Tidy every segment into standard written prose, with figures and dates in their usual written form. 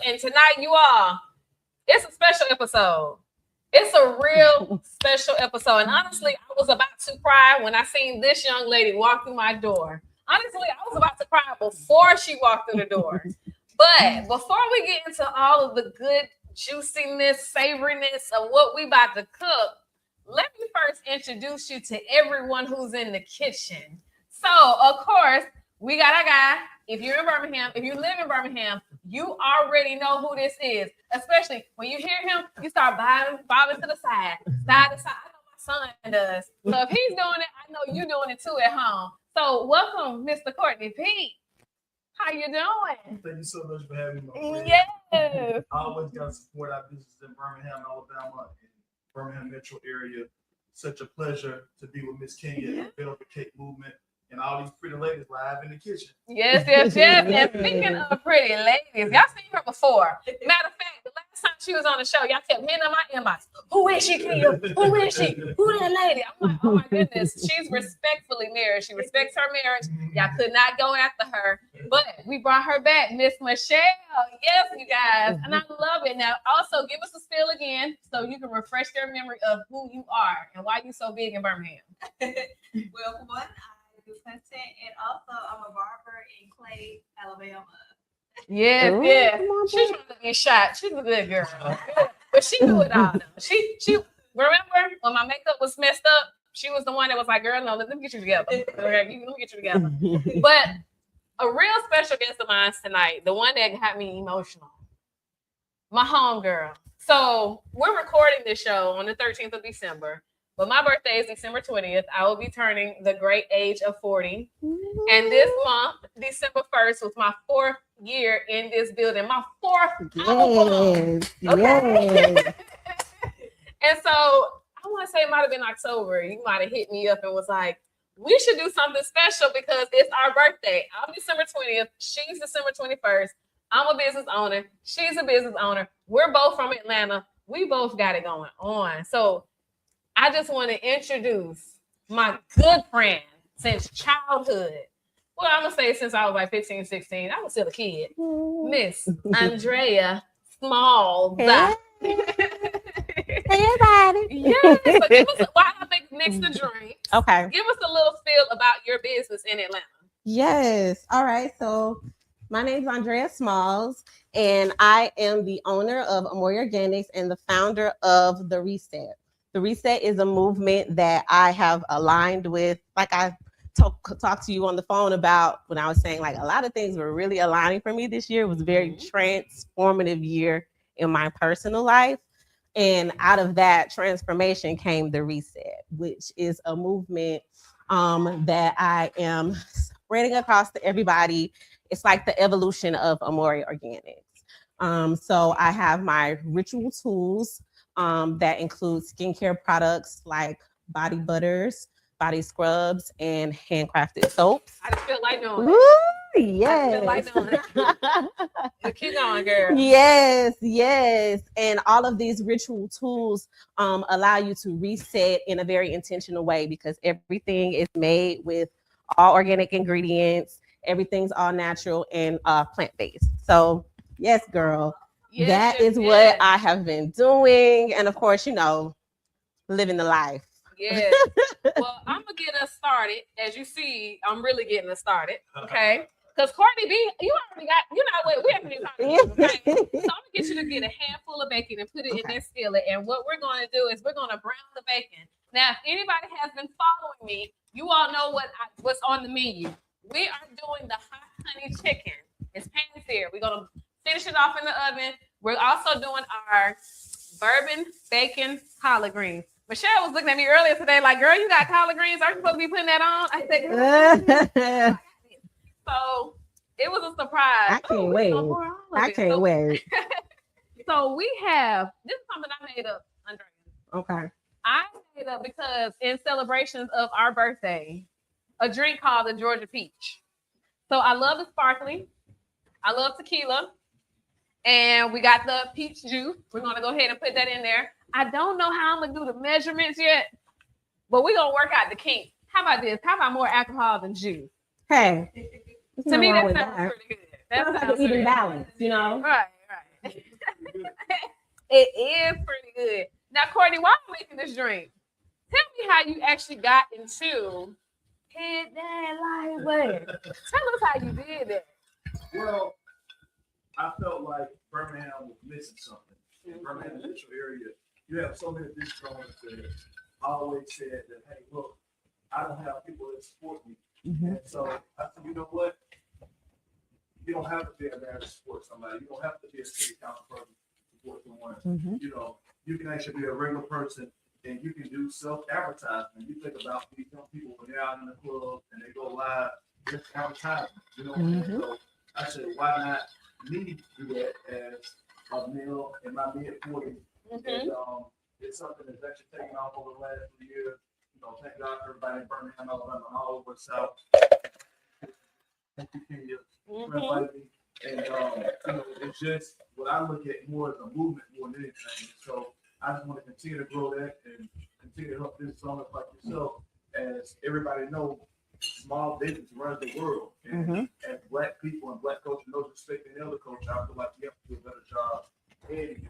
And tonight, you all, it's a special episode. It's a real special episode. And honestly, I was about to cry when I seen this young lady walk through my door. Honestly, I was about to cry before she walked through the door. But before we get into all of the good juiciness, savoriness of what we about to cook, let me first introduce you to everyone who's in the kitchen. So, of course, we got a guy. If you're in Birmingham, if you live in Birmingham, you already know who this is. Especially when you hear him, you start bobbing to the side to side. I know my son does. So if he's doing it, I know you're doing it too at home. So welcome, Mr. Courtney Pete. How you doing? Thank you so much for having me. My friend. Yes. I always got to support our business in Birmingham, Alabama, and Birmingham metro area. Such a pleasure to be with Miss Kenya at the Velvet Cake Movement and all these pretty ladies live in the kitchen. Yes. And speaking of pretty ladies, y'all seen her before. Matter of fact, the last time she was on the show, y'all kept hitting on my inbox. Who is she, Kenya? Who is she? Who that lady? I'm like, oh my goodness. She's respectfully married. She respects her marriage. Y'all could not go after her. But we brought her back, Miss Michelle. Yes, you guys. And I love it. Now, also give us a spiel again so you can refresh their memory of who you are and why you're so big in Birmingham. Well, for one, I do content, and also I'm a barber in Clay, Alabama. Yes. She's trying to be shot. She's a good girl. But she knew it all though. She remember when my makeup was messed up, she was the one that was like, girl, no, let me get you together. Okay, let me get you together. But a real special guest of mine tonight, the one that got me emotional, my homegirl. So we're recording this show on the 13th of December, but my birthday is December 20th. I will be turning the great age of 40. And this month, December 1st, was my 4th year in this building. My 4th album. Okay. And so I want to say it might have been October. You might have hit me up and was like, we should do something special because it's our birthday. I'm December 20th. She's December 21st. I'm a business owner. She's a business owner. We're both from Atlanta. We both got it going on. So I just want to introduce my good friend since childhood. Well, I'm going to say since I was like 15, 16. I was still a kid. Miss Andrea Smalls. Hey, everybody. Yes. So give us while I mix the drink. Okay. Give us a little feel about your business in Atlanta. Yes. All right. So my name is Andrea Smalls, and I am the owner of Amori Organics and the founder of The Reset. The Reset is a movement that I have aligned with, like I talked to you on the phone about when I was saying like a lot of things were really aligning for me this year. It was a very transformative year in my personal life. And out of that transformation came The Reset, which is a movement that I am spreading across to everybody. It's like the evolution of Amori Organics. So I have my ritual tools that include skincare products like body butters, body scrubs, and handcrafted soaps. I just feel like doing Woo, it. yes. I feel like doing it. Keep going, girl. Yes. And all of these ritual tools allow you to reset in a very intentional way because everything is made with all organic ingredients. Everything's all natural and plant-based. So yes, girl, that is what I have been doing. And of course, living the life. Yeah. Well, I'm going to get us started. As you see, I'm really getting us started. Okay. Because Courtney B, you already got, we haven't even talked about it, okay? So I'm going to get you to get a handful of bacon and put it in that skillet. And what we're going to do is we're going to brown the bacon. Now, if anybody has been following me, you all know what's on the menu. We are doing the hot honey chicken. It's pan-seared. We're going to finish it off in the oven. We're also doing our bourbon bacon collard greens. Michelle was looking at me earlier today like, girl, you got collard greens? Aren't you supposed to be putting that on? I said, so it was a surprise. I can't wait. I can't wait. So we have, this is something I made up, Andrea. Okay. I made up because in celebrations of our birthday, a drink called the Georgia Peach. So I love the sparkling. I love tequila. And we got the peach juice. We're going to go ahead and put that in there. I don't know how I'm going to do the measurements yet, but we're going to work out the kinks. How about this? How about more alcohol than juice? Hey. To me, that sounds pretty good. That sounds like even balance, Right. good. It is pretty good. Now, Courtney, why are you making this drink? Tell me how you actually got into Hit That Light Way. Tell us how you did that. Well, I felt like Birmingham was missing something. In Birmingham metro area, you have so many business owners that always said that, hey, look, I don't have people that support me. And so I said, you know what? You don't have to be a man to support somebody. You don't have to be a city council person to support someone. You know, you can actually be a regular person and you can do self-advertisement. You think about these young people when they're out in the club and they go live, just advertising. You know what I'm saying? So I said, why not me do that as a male in my mid-40s? And it's something that's actually taken off over the last 3 years. You know, thank God for everybody in Birmingham, Alabama, all over the South. Thank you, Kenya, for inviting me. And you know, it's just what I look at more as a movement more than anything. So I just want to continue to grow that and continue to help business owners like yourself. As everybody knows, small business runs the world. And as Black people and Black culture knows respecting the other culture, I feel like we have to do a better job in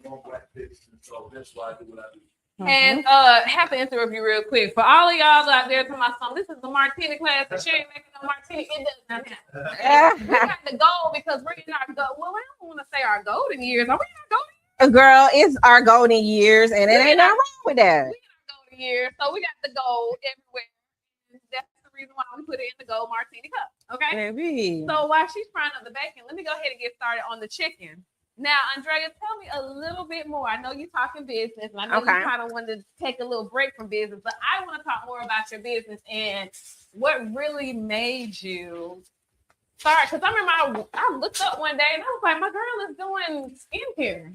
more Black business. And so that's why I do what I do. And have to interrupt you real quick. For all of y'all out there to my son, this is the martini class, and she ain't making no martini. It does not happen. We got the goal because we're in our well, I don't want to say our golden years. Are we in our golden Girl, it's our golden years, and it ain't nothing wrong with that. We in our golden years, so we got the gold everywhere. That's the reason why we put it in the gold martini cup. Okay. Baby. So while she's frying up the bacon, let me go ahead and get started on the chicken. Now, Andrea, tell me a little bit more. I know you're talking business, and I know you kind of wanted to take a little break from business, but I want to talk more about your business and what really made you start. Because I remember I looked up one day and I was like, my girl is doing skincare.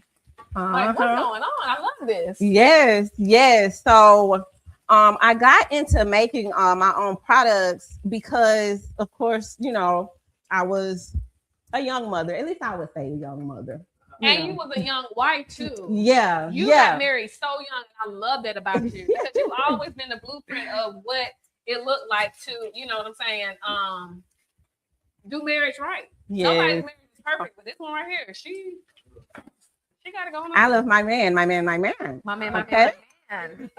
Like, what's going on? I love this. Yes. So I got into making my own products because, of course, you know, I was a young mother. At least I would say a young mother. You was a young wife too. Yeah. You got married so young, and I love that about you because you've always been the blueprint of what it looked like to, you know what I'm saying, do marriage right. Yes. Nobody's marriage is perfect, but this one right here, she gotta go on. I love my man. My man.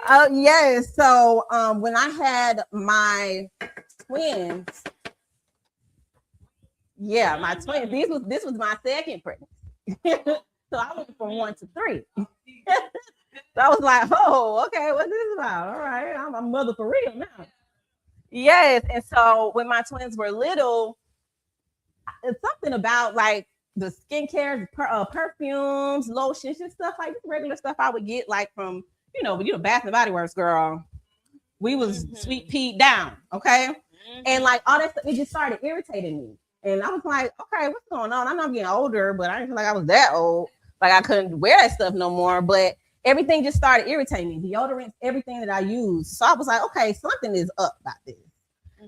Oh yes. So when I had my twins, my twins. This was my second pregnancy. So I went from 1 to 3. So I was like, oh, okay, what's this about? All right, I'm a mother for real now. Yes, and so when my twins were little, it's something about like the skincare, perfumes, lotions, and stuff like regular stuff I would get like from Bath and Body Works, girl. We was Sweet Pea down, okay, and like all that stuff, it just started irritating me. And I was like, okay, what's going on? I know I'm getting older, but I didn't feel like I was that old. Like I couldn't wear that stuff no more. But everything just started irritating me. Deodorants, everything that I use. So I was like, okay, something is up about this.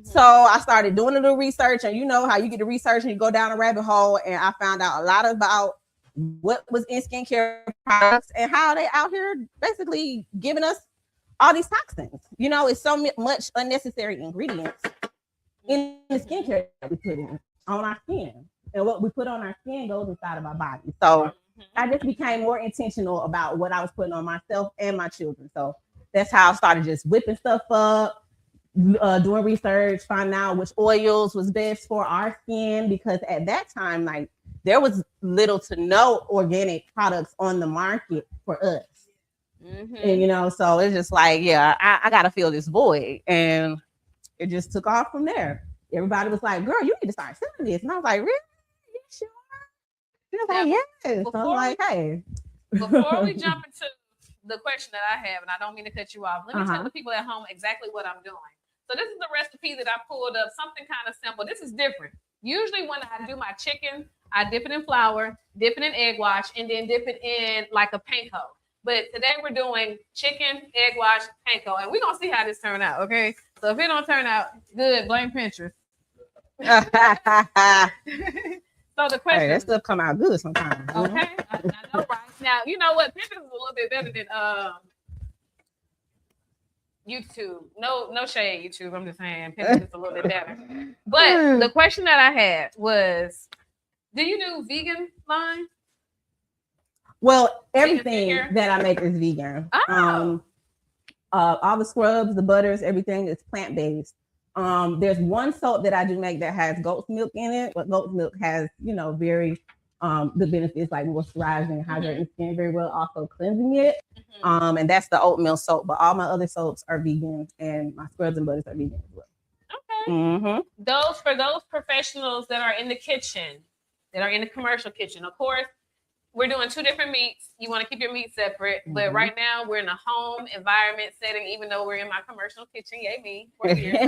So I started doing a little research, and you know how you get the research and you go down a rabbit hole. And I found out a lot about what was in skincare products and how they out here basically giving us all these toxins. You know, it's so much unnecessary ingredients in the skincare that we put in on our skin, and what we put on our skin goes inside of our body. So I just became more intentional about what I was putting on myself and my children. So that's how I started just whipping stuff up, doing research, finding out which oils was best for our skin, because at that time, like there was little to no organic products on the market for us. And you know, so it's just like, I gotta fill this void, and it just took off from there. Everybody was like, girl, you need to start selling this. And I was like, really? You sure? She was like, yes. So I was like, hey. Before we jump into the question that I have, and I don't mean to cut you off, let me tell the people at home exactly what I'm doing. So this is the recipe that I pulled up, something kind of simple. This is different. Usually when I do my chicken, I dip it in flour, dip it in egg wash, and then dip it in like a panko. But today we're doing chicken, egg wash, panko, and we're going to see how this turns out, okay? So if it don't turn out good, blame Pinterest. So the question, that stuff come out good sometimes. Okay, I know, right? Now you know what, Pinterest is a little bit better than YouTube. No shade, YouTube. I'm just saying Pinterest is a little bit better. But the question that I had was, do you do vegan line? Well, Vegan everything skincare? that I make is vegan. Oh. All the scrubs, the butters, everything is plant based. There's one soap that I do make that has goat's milk in it, but goat's milk has, very good benefits like moisturizing, hydrating skin very well, also cleansing it. And that's the oatmeal soap. But all my other soaps are vegan, and my scrubs and butters are vegan as well. Okay. For those professionals that are in the kitchen, that are in the commercial kitchen, of course, we're doing 2 different meats. You want to keep your meat separate, but right now we're in a home environment setting, even though we're in my commercial kitchen. Yay, me. We're here.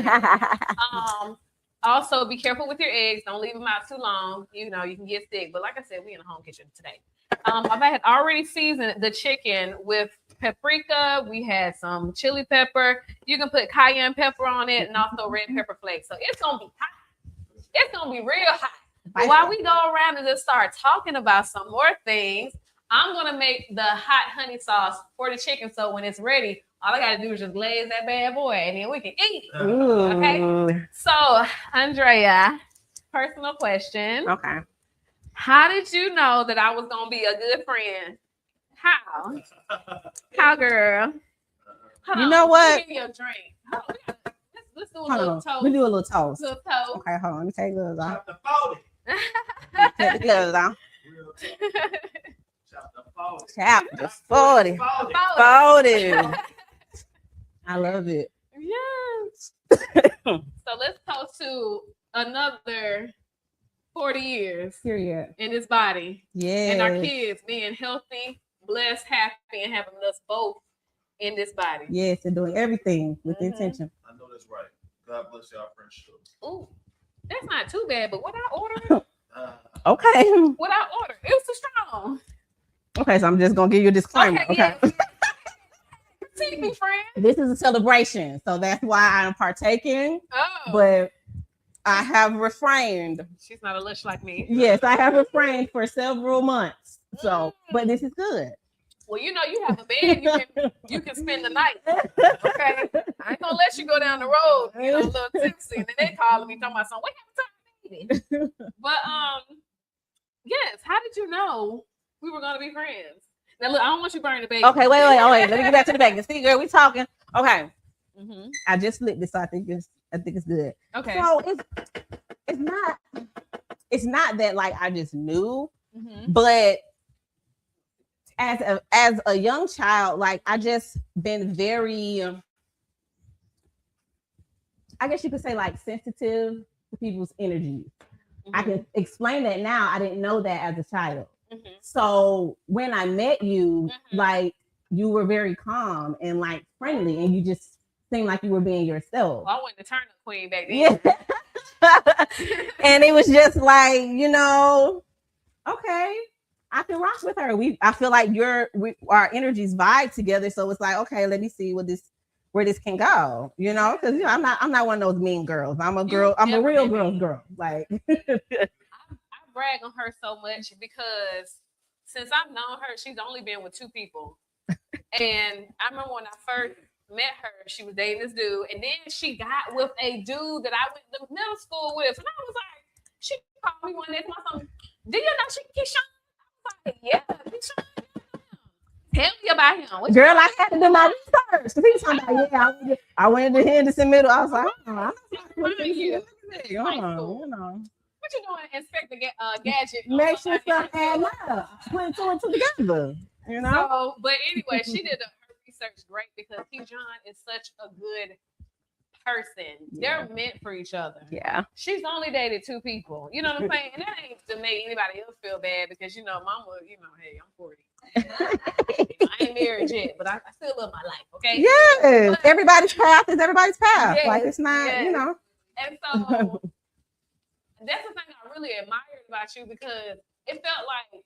Also, be careful with your eggs. Don't leave them out too long. You can get sick. But like I said, we in a home kitchen today. I had already seasoned the chicken with paprika. We had some chili pepper. You can put cayenne pepper on it and also red pepper flakes. So it's going to be hot. It's going to be real hot. But while we go around and just start talking about some more things, I'm going to make the hot honey sauce for the chicken. So when it's ready, all I got to do is just glaze that bad boy and then we can eat. Okay. So, Andrea, personal question. Okay. How did you know that I was going to be a good friend? How? How, girl? Hold You on. know what? Let me give you a drink. Hold on. Let's do a little toast. We do a little toast. Little toast. Okay, hold on. Let me take gloves off. Chapter 40. Take the gloves off. Real talk. Chapter 40. Chapter 40. 40. I love it. Yes. So let's toast to another 40 years Period. in this body. Yeah. And our kids being healthy, blessed, happy, and having us both in this body. Yes, and doing everything with intention. I know that's right. God bless y'all friendship. Ooh, that's not too bad, but what I ordered, Okay. what I ordered, it was too strong. Okay, so I'm just gonna give you a disclaimer. Okay. Yeah. See me, friend. This is a celebration, so that's why I'm partaking. Oh, But I have refrained. she's not a lush like me. Yes, I have refrained for several months. So, but this is good. Well, you have a bed, you can spend the night. Okay, I ain't gonna let you go down the road, a little tipsy, and then they calling me talking about something. What happened to me? But yes. How did you know we were gonna be friends? Now look, I don't want you burning the bacon. Okay, wait. Let me get back to the bacon. See, girl, we talking. Okay, Mm-hmm. I just flipped this, so I think it's good. Okay. So it's not that like I just knew, Mm-hmm. but as a young child, like I just been very, I guess you could say like sensitive to people's energies. I can explain that now. I didn't know that as a child. Mm-hmm. So when I met you, Mhm. like you were very calm and like friendly, and you just seemed like you were being yourself. Well, I wasn't the turnip queen back then. Yeah. And it was just like, okay, I can rock with her. I feel like our energies vibe together. So it's like, okay, let me see where this can go, because I'm not one of those mean girls. I'm a girl. I'm a real girl. Like I brag on her so much because since I've known her, she's only been with 2 people. And I remember when I first met her, she was dating this dude, and then she got with a dude that I went to middle school with. And I was like, she called me one day, something. Do you know she Keyshawn? I was like, yeah, Keyshawn. Tell me about him. What girl, I had to do my research. He was talking about, yeah, I went to Henderson Middle. I was like, What you doing? Inspector Gadget. make sure stuff add up. Put 2 and 2 together. So, but anyway, she did her research great because Keyshawn is such a good person. Yeah. They're meant for each other. Yeah. She's only dated 2 people. You know what I'm saying? And that ain't to make anybody else feel bad because mama, hey, I'm 40. I ain't married yet, but I still love my life. Okay. Yes. But- Everybody's path is everybody's path. Yes, Like it's not, yes. And so that's the thing I really admired about you because it felt like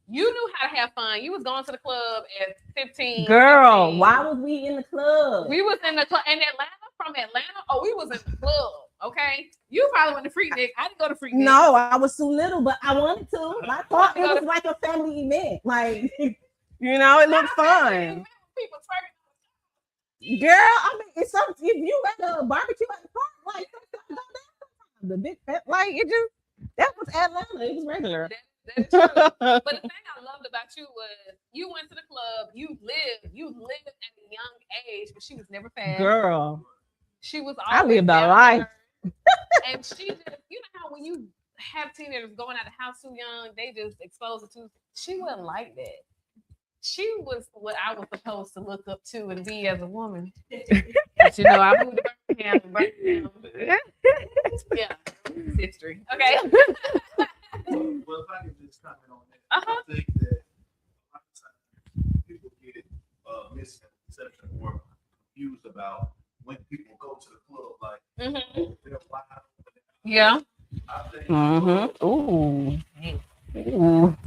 you knew how to have fun. You was going to the club at 15. Girl, 16. why was we in the club? We was in the club in Atlanta. From Atlanta, we was in the club. Okay, you probably went to Freaknik. I didn't go to Freaknik. No, I was too little, but I wanted to. I thought it was like a family event. Like, it looked fun. People twerking. Girl, I mean, it's something. If you at a barbecue at the park, like the big fat, like it just that was Atlanta. It was regular. That's true. But the thing I loved about you was you went to the club, you lived at a young age, but she was never fast. Girl, She was I always lived a down to life. earth. And she just, you know how when you have teenagers going out the house too young, they just expose it to. She wasn't like that. She was what I was supposed to look up to and be as a woman. But you know, I moved to Birmingham. Yeah, it's history. Okay. Well, if I can just comment on that, I think that a lot of times people get misconception or confused about when people go to the club, like they're wild. Yeah. I think Ooh.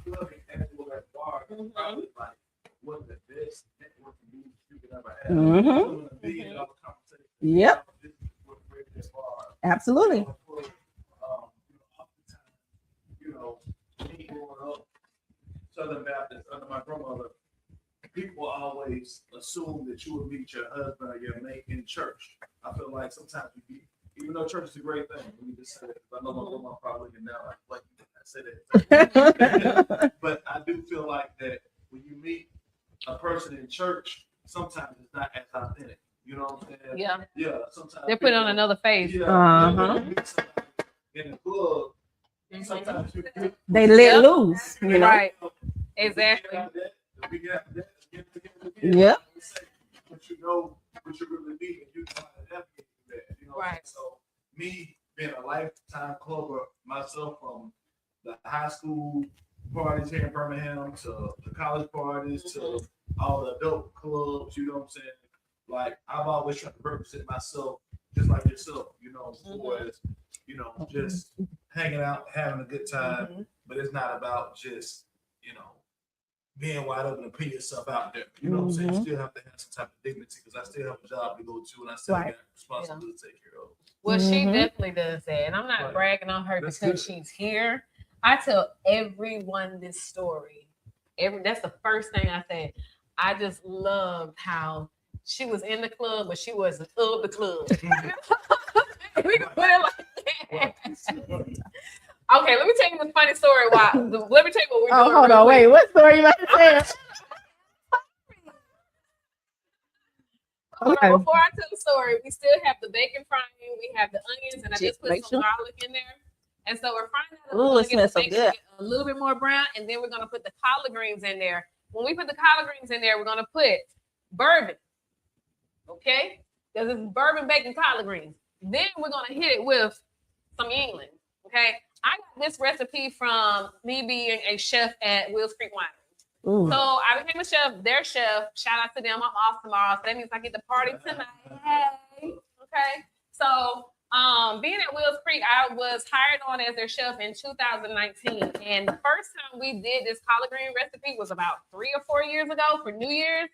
clubbing and at bar is probably like one of the best networking meetings you can ever have. Mhm. $1 billion conversation. Yep. This is what we're at bar. Absolutely. You know, me growing up, Southern Baptist under my grandmother, people always assume that you would meet your husband or your mate in church. I feel like sometimes even though church is a great thing, let me just say that, 'cause I know my grandma probably looking now like you I say that. But I do feel like that when you meet a person in church, sometimes it's not as authentic. You know what I'm saying? Yeah. Yeah. Sometimes They're putting on another face. Yeah. Uh-huh. In the club, sometimes They let loose, you know. Right. Exactly. Yep. But you know what you really need, and you try to navigate that. You know. Right. So me being a lifetime clubber myself, from the high school parties here in Birmingham to the college parties to all the adult clubs, you know what I'm saying? Like I've always tried to represent myself just like yourself, you know, as you know, just hanging out, having a good time. But it's not about just, you know, being wide open and putting yourself out there. You know what I'm saying? You still have to have some type of dignity because I still have a job to go to and I still got responsibility to take care of. Well, she definitely does that. And I'm not bragging on her because she's here. I tell everyone this story. That's the first thing I say. I just loved how she was in the club, but she wasn't of the club. We can put it like that. Okay, let me tell you the funny story. Let me tell you what we're doing. Oh, hold on, wait. What story you about to say? Okay. Before I tell the story, we still have the bacon frying, we have the onions, and I just put some garlic in there. And so we're frying that up. Ooh, it smells so good. A little bit more brown, and then we're gonna put the collard greens in there. When we put the collard greens in there, we're gonna put bourbon. Okay? Because it's bourbon bacon collard greens. Then we're gonna hit it with some England. Okay. I got this recipe from me being a chef at Wills Creek Winery. Ooh. So I became a chef, their chef. Shout out to them. I'm off tomorrow. So that means I get to party tonight. Hey. Okay. So being at Wills Creek, I was hired on as their chef in 2019. And the first time we did this collard green recipe was about 3 or 4 years ago for New Year's.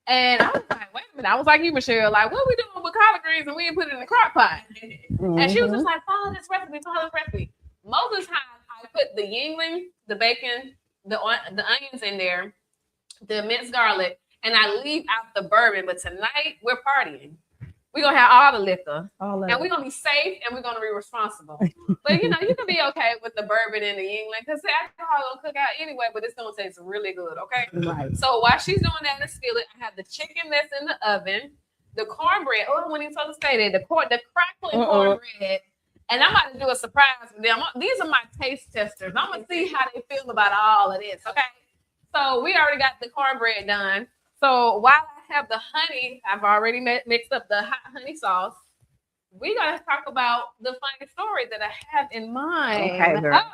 And I was like, wait a minute. I was like you, Michelle, like, what are we doing with collard greens and we didn't put it in the crock pot? And she was just like, follow this recipe. Most of the time, I put the Yingling, the bacon, the onions in there, the minced garlic, and I leave out the bourbon. But tonight, we're partying. We're going to have all the liquor. And we're going to be safe, and we're going to be responsible. But, you know, you can be okay with the bourbon and the Yingling, because the alcohol going to cook out anyway, but it's going to taste really good, okay? Right. So while she's doing that in the skillet, I have the chicken that's in the oven, the cornbread. Oh, I wasn't even supposed to say that. The crackling cornbread. And I'm about to do a surprise with them. These are my taste testers. I'm going to see how they feel about all of this, okay? So we already got the cornbread done. So while I have the honey, I've already mixed up the hot honey sauce. We're going to talk about the funny story that I have in mind. Okay, girl.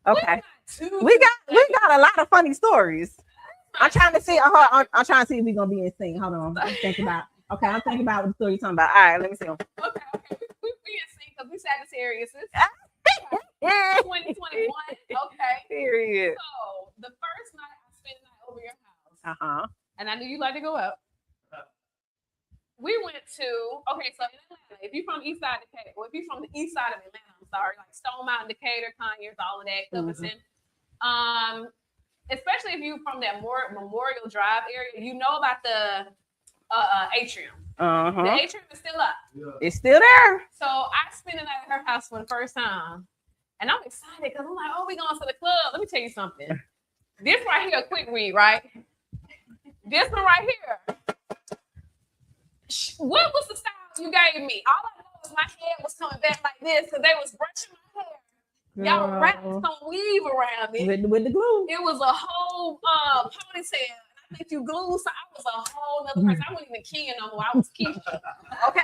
Oh, okay. We got a lot of funny stories. I'm trying to see. I'm trying to see if we're going to be in sync. Hold on. I'm thinking about what the story you're talking about. All right, let me see them. Okay. We in sync because we Sagittarius. 2021. Okay. Period. So the first night I spent the night over your house. And I knew you like to go up. We went to so in Atlanta, if you're from east side of Decatur, or if you're from the east side of Atlanta, I'm sorry, like Stone Mountain, Decatur, Conyers, all of that, Covington. Especially if you're from that Memorial Drive area, you know about the atrium. The atrium is still up. Yeah. It's still there. So I spent the night at her house for the first time. And I'm excited because I'm like, oh, we going to the club. Let me tell you something. This right here, a quick read, right? This one right here. What was the style you gave me? All I know is my head was coming back like this because they was brushing my hair. Y'all wrapped some weave around it. with the glue. It was a whole ponytail. I think you glued, so I was a whole other person. I wasn't even Kia no more. I was Keisha. Okay.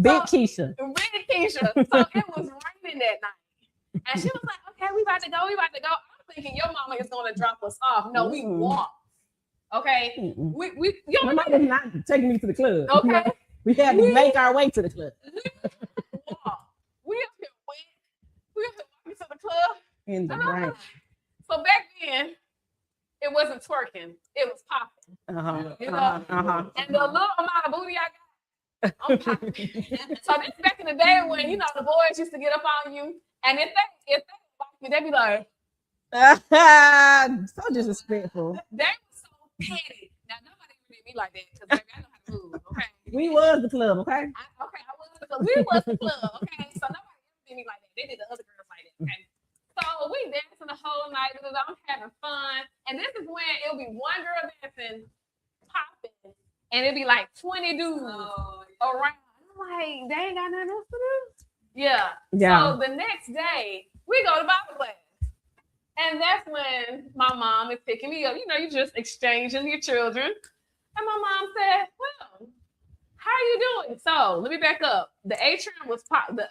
Big Keisha. Big Keisha. So it was raining that night. And she was like, okay, we about to go. I'm thinking your mama is going to drop us off. No, we walked. Okay. My mama was not taking me to the club. Okay. We had to make our way to the club. We up here walking to the club. In the rain. So back then, it wasn't twerking. It was popping. You know? And the little amount of booty I got, I'm popping. So this back in the day when, you know, the boys used to get up on you. And if they like me, they'd be like, so disrespectful. They were so petty. Now, nobody did me like that because baby, I know how to move, okay? We was the club, okay? I was the club. We was the club, okay? So nobody did me like that. They did the other girls like that, okay? So we dancing the whole night. I'm having fun. And this is when it'll be one girl dancing, popping, and it'll be like 20 dudes around. I'm like, they ain't got nothing else to do. Yeah. So the next day, we go to Bible class. And that's when my mom is picking me up. You know, you just exchanging your children. And my mom said, well, how are you doing? So let me back up. The atrium was the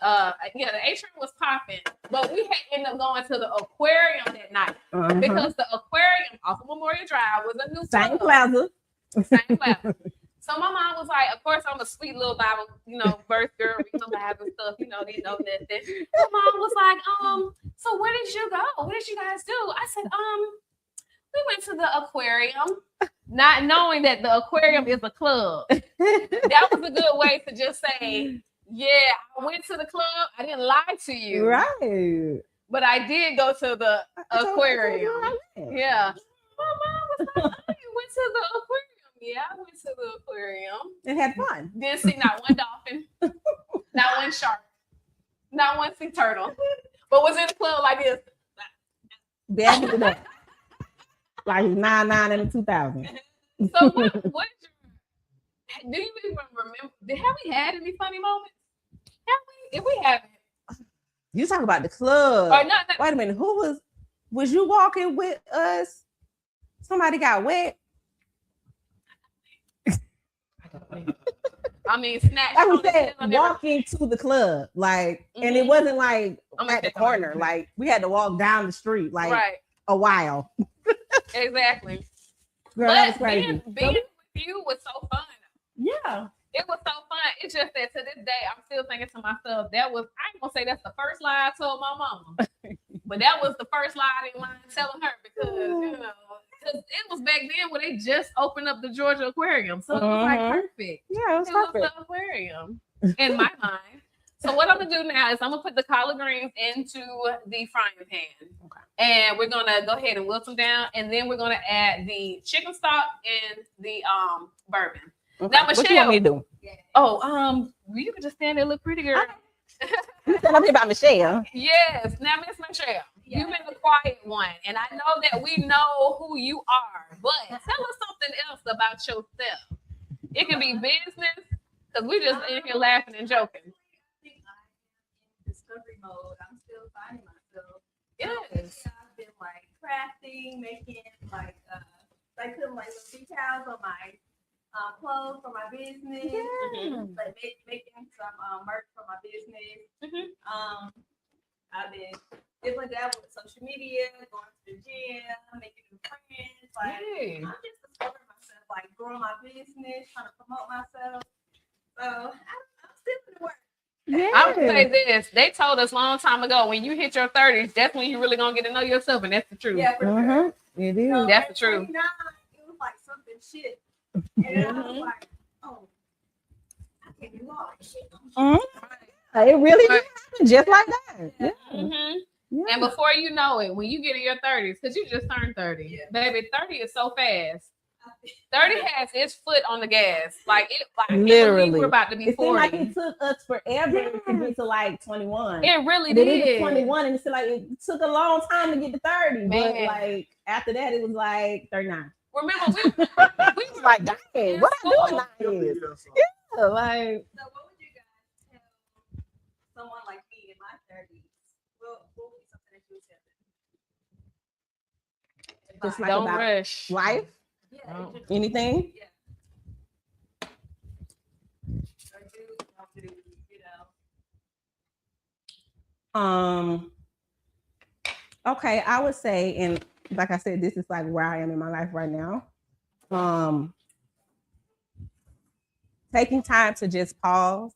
atrium was popping, but we had ended up going to the aquarium that night because the aquarium off of Memorial Drive was a new same plaza. Same plaza. So my mom was like, of course, I'm a sweet little Bible, you know, birth girl, reading the Bible and stuff, you know, they know nothing. My mom was like, so where did you go? What did you guys do? I said, we went to the aquarium, not knowing that the aquarium is a club. That was a good way to just say, yeah, I went to the club. I didn't lie to you. Right. But I did go to the aquarium. Yeah. My mom was like, oh, you went to the aquarium. Yeah, I went to the aquarium. And had fun. Didn't see not one dolphin, not one shark, not one sea turtle. But was in the club like this. Like 99 and 2000. So what do you even remember? Have we had any funny moments? Have we? If we haven't. You talk about the club. Or not. Wait a minute. Who was you walking with us? Somebody got wet. I mean, snatch. Like we said, walking to the club, like, and it wasn't like at the corner. Like we had to walk down the street, like a while. Exactly. Girl, that was crazy. Being with you was so fun. Yeah. It was so fun. It's just that to this day, I'm still thinking to myself, I ain't gonna say that's the first lie I told my mama. But that was the first lie I didn't mind telling her because, you know, because it was back then when they just opened up the Georgia Aquarium. So it was like perfect. Yeah, it was perfect. Was the aquarium in my mind. So what I'm gonna do now is I'm gonna put the collard greens into the frying pan. Okay. And we're gonna go ahead and wilt them down, and then we're gonna add the chicken stock and the bourbon. Okay. Now, Michelle, what you want me to do? Oh, you can just stand there and look pretty, girl. You said something about Michelle. Yes. Now, Miss Michelle, you've been the quiet one, and I know that we know who you are, but tell us something else about yourself. It can be business, because we just in here laughing and joking. I think I'm in discovery mode. I'm still finding myself. Yes. I've been like crafting, making like putting like little decals on my clothes for my business. Like making some merch for my business. I've been different that with social media, going to the gym, making new friends. Like I'm just discovering myself, like growing my business, trying to promote myself. So I'm still in the work. Yeah. I would say this. They told us a long time ago, when you hit your 30s, that's when you really gonna get to know yourself, and that's the truth. Yeah, for sure. It is. So that's the truth. It was like something shit. And I was like, oh, I can't do all that shit. It really happened just like that. Yeah. Yeah. And before you know it, when you get in your 30s, because you just turned 30, baby, 30 is so fast. 30 has its foot on the gas. Like it, like Literally. we're about to be It seemed 40. like it took us forever to get to like 21. It really And then it did. was 21, and it's like it took a long time to get to 30. But Man. like after that, it was like 39. Remember, we was like, dang, what I doing now? Yeah, Yeah, like So what would you guys tell someone like me in my 30s? What would be something that you would tell them? just like don't about rush. life, Yeah. Oh. anything. Yeah. Or do, don't do, you know. Okay, I would say, and like I said, this is like where I am in my life right now. Taking time to just pause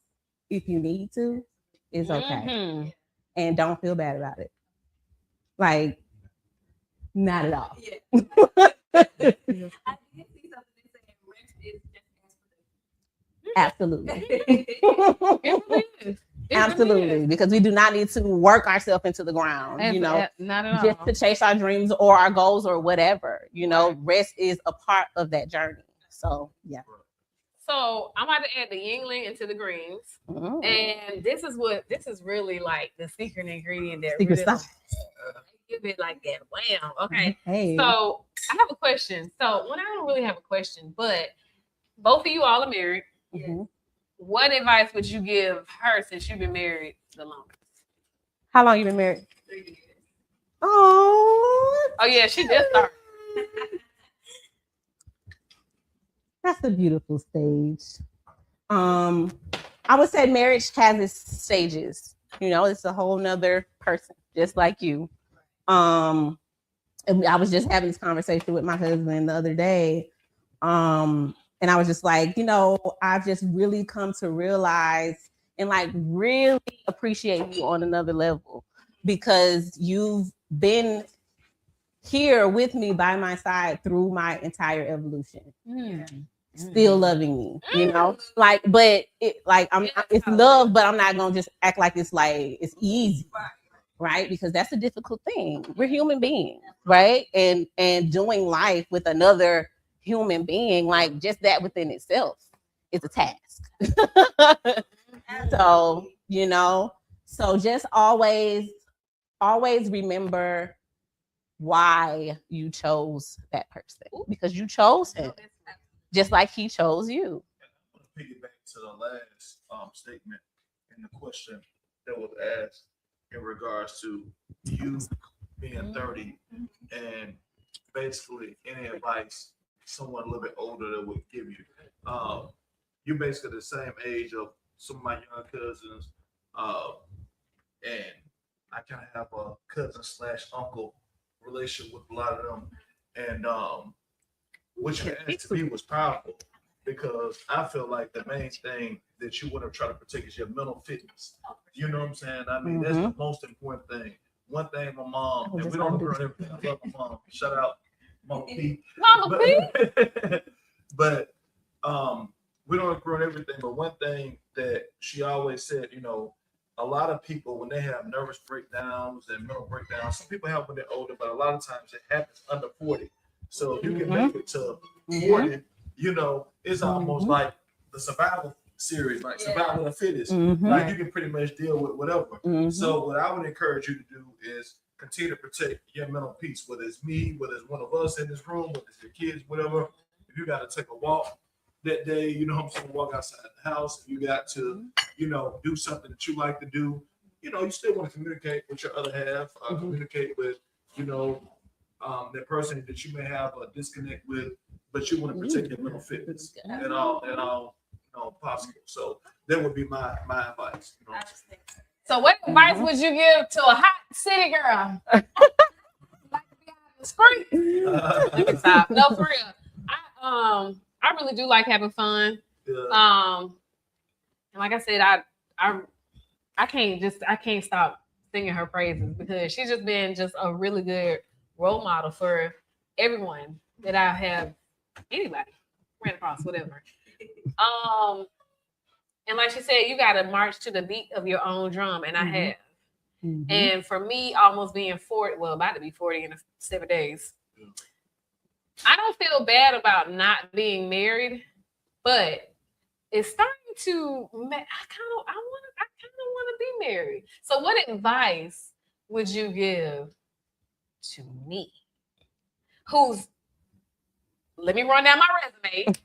if you need to is okay. Mhm. And don't feel bad about it. Like, not at all. Yeah. I did see something that said rest is just Absolutely. It really is. It Absolutely. really is. Because we do not need to work ourselves into the ground, you know, Not at all. just to chase our dreams or our goals or whatever. You know, rest is a part of that journey. So, yeah. So I'm about to add the Yingling into the greens. Mm. And this is really like the secret ingredient that Secret really sauce. give it like that. Wham. Okay. Hey. So I have a question. So I don't really have a question, but both of you all are married. Mhm. What advice would you give her since you've been married the longest? How long you been married? 3 years. Oh, Oh yeah, she just started. that's a beautiful stage. I would say marriage has its stages. You know, it's a whole nother person, just like you. And I was just having this conversation with my husband the other day. And I was just like, you know, I've just really come to realize and like really appreciate you on another level because you've been here with me by my side through my entire evolution. Still loving me, you know, like, but it like it's love, but I'm not gonna just act like it's like it's easy, right? Because that's a difficult thing. We're human beings, right? And doing life with another human being, like just that within itself is a task. So, you know, so just always remember why you chose that person because you chose him just like he chose you. I want to piggyback to the last statement and the question that was asked in regards to you being 30 and basically any advice someone a little bit older that would give you. You're basically the same age of some of my young cousins, and I kind of have a cousin/uncle relationship with a lot of them, and what you asked to me was powerful because I feel like the main thing that you want to try to protect is your mental fitness. You know what I'm saying? I mean, that's the most important thing. One thing, my mom, and we don't agree on everything. I love my mom. Shout out, Mama P. Mama P. But we don't agree on everything. But one thing that she always said, you know, a lot of people when they have nervous breakdowns and mental breakdowns, some people have when they're older, but a lot of times it happens under 40. So if you can make it to 40, you know, it's almost like the survival series, like survival of the fittest. Like you can pretty much deal with whatever. So what I would encourage you to do is continue to protect your mental peace, whether it's me, whether it's one of us in this room, whether it's your kids, whatever. If you got to take a walk that day, you know what I'm saying, walk outside the house. If you got to, you know, do something that you like to do, you know, you still want to communicate with your other half, communicate with, you know, that person that you may have a disconnect with, but you want to protect your mental fitness at all you know, possible. So that would be my advice. You know? So what advice would you give to a hot city girl? Like to be on the street. Let me stop. No, for real. I really do like having fun. Yeah. And like I said, I can't stop singing her praises because she's just been just a really good role model for everyone that I have, anybody ran across, whatever. And like she said, you got to march to the beat of your own drum, and I have. And for me, almost being 40, well, about to be 40 in 7 days, I don't feel bad about not being married, but it's starting to. I kind of want to be married. So, what advice would you give to me, who's? Let me run down my resume.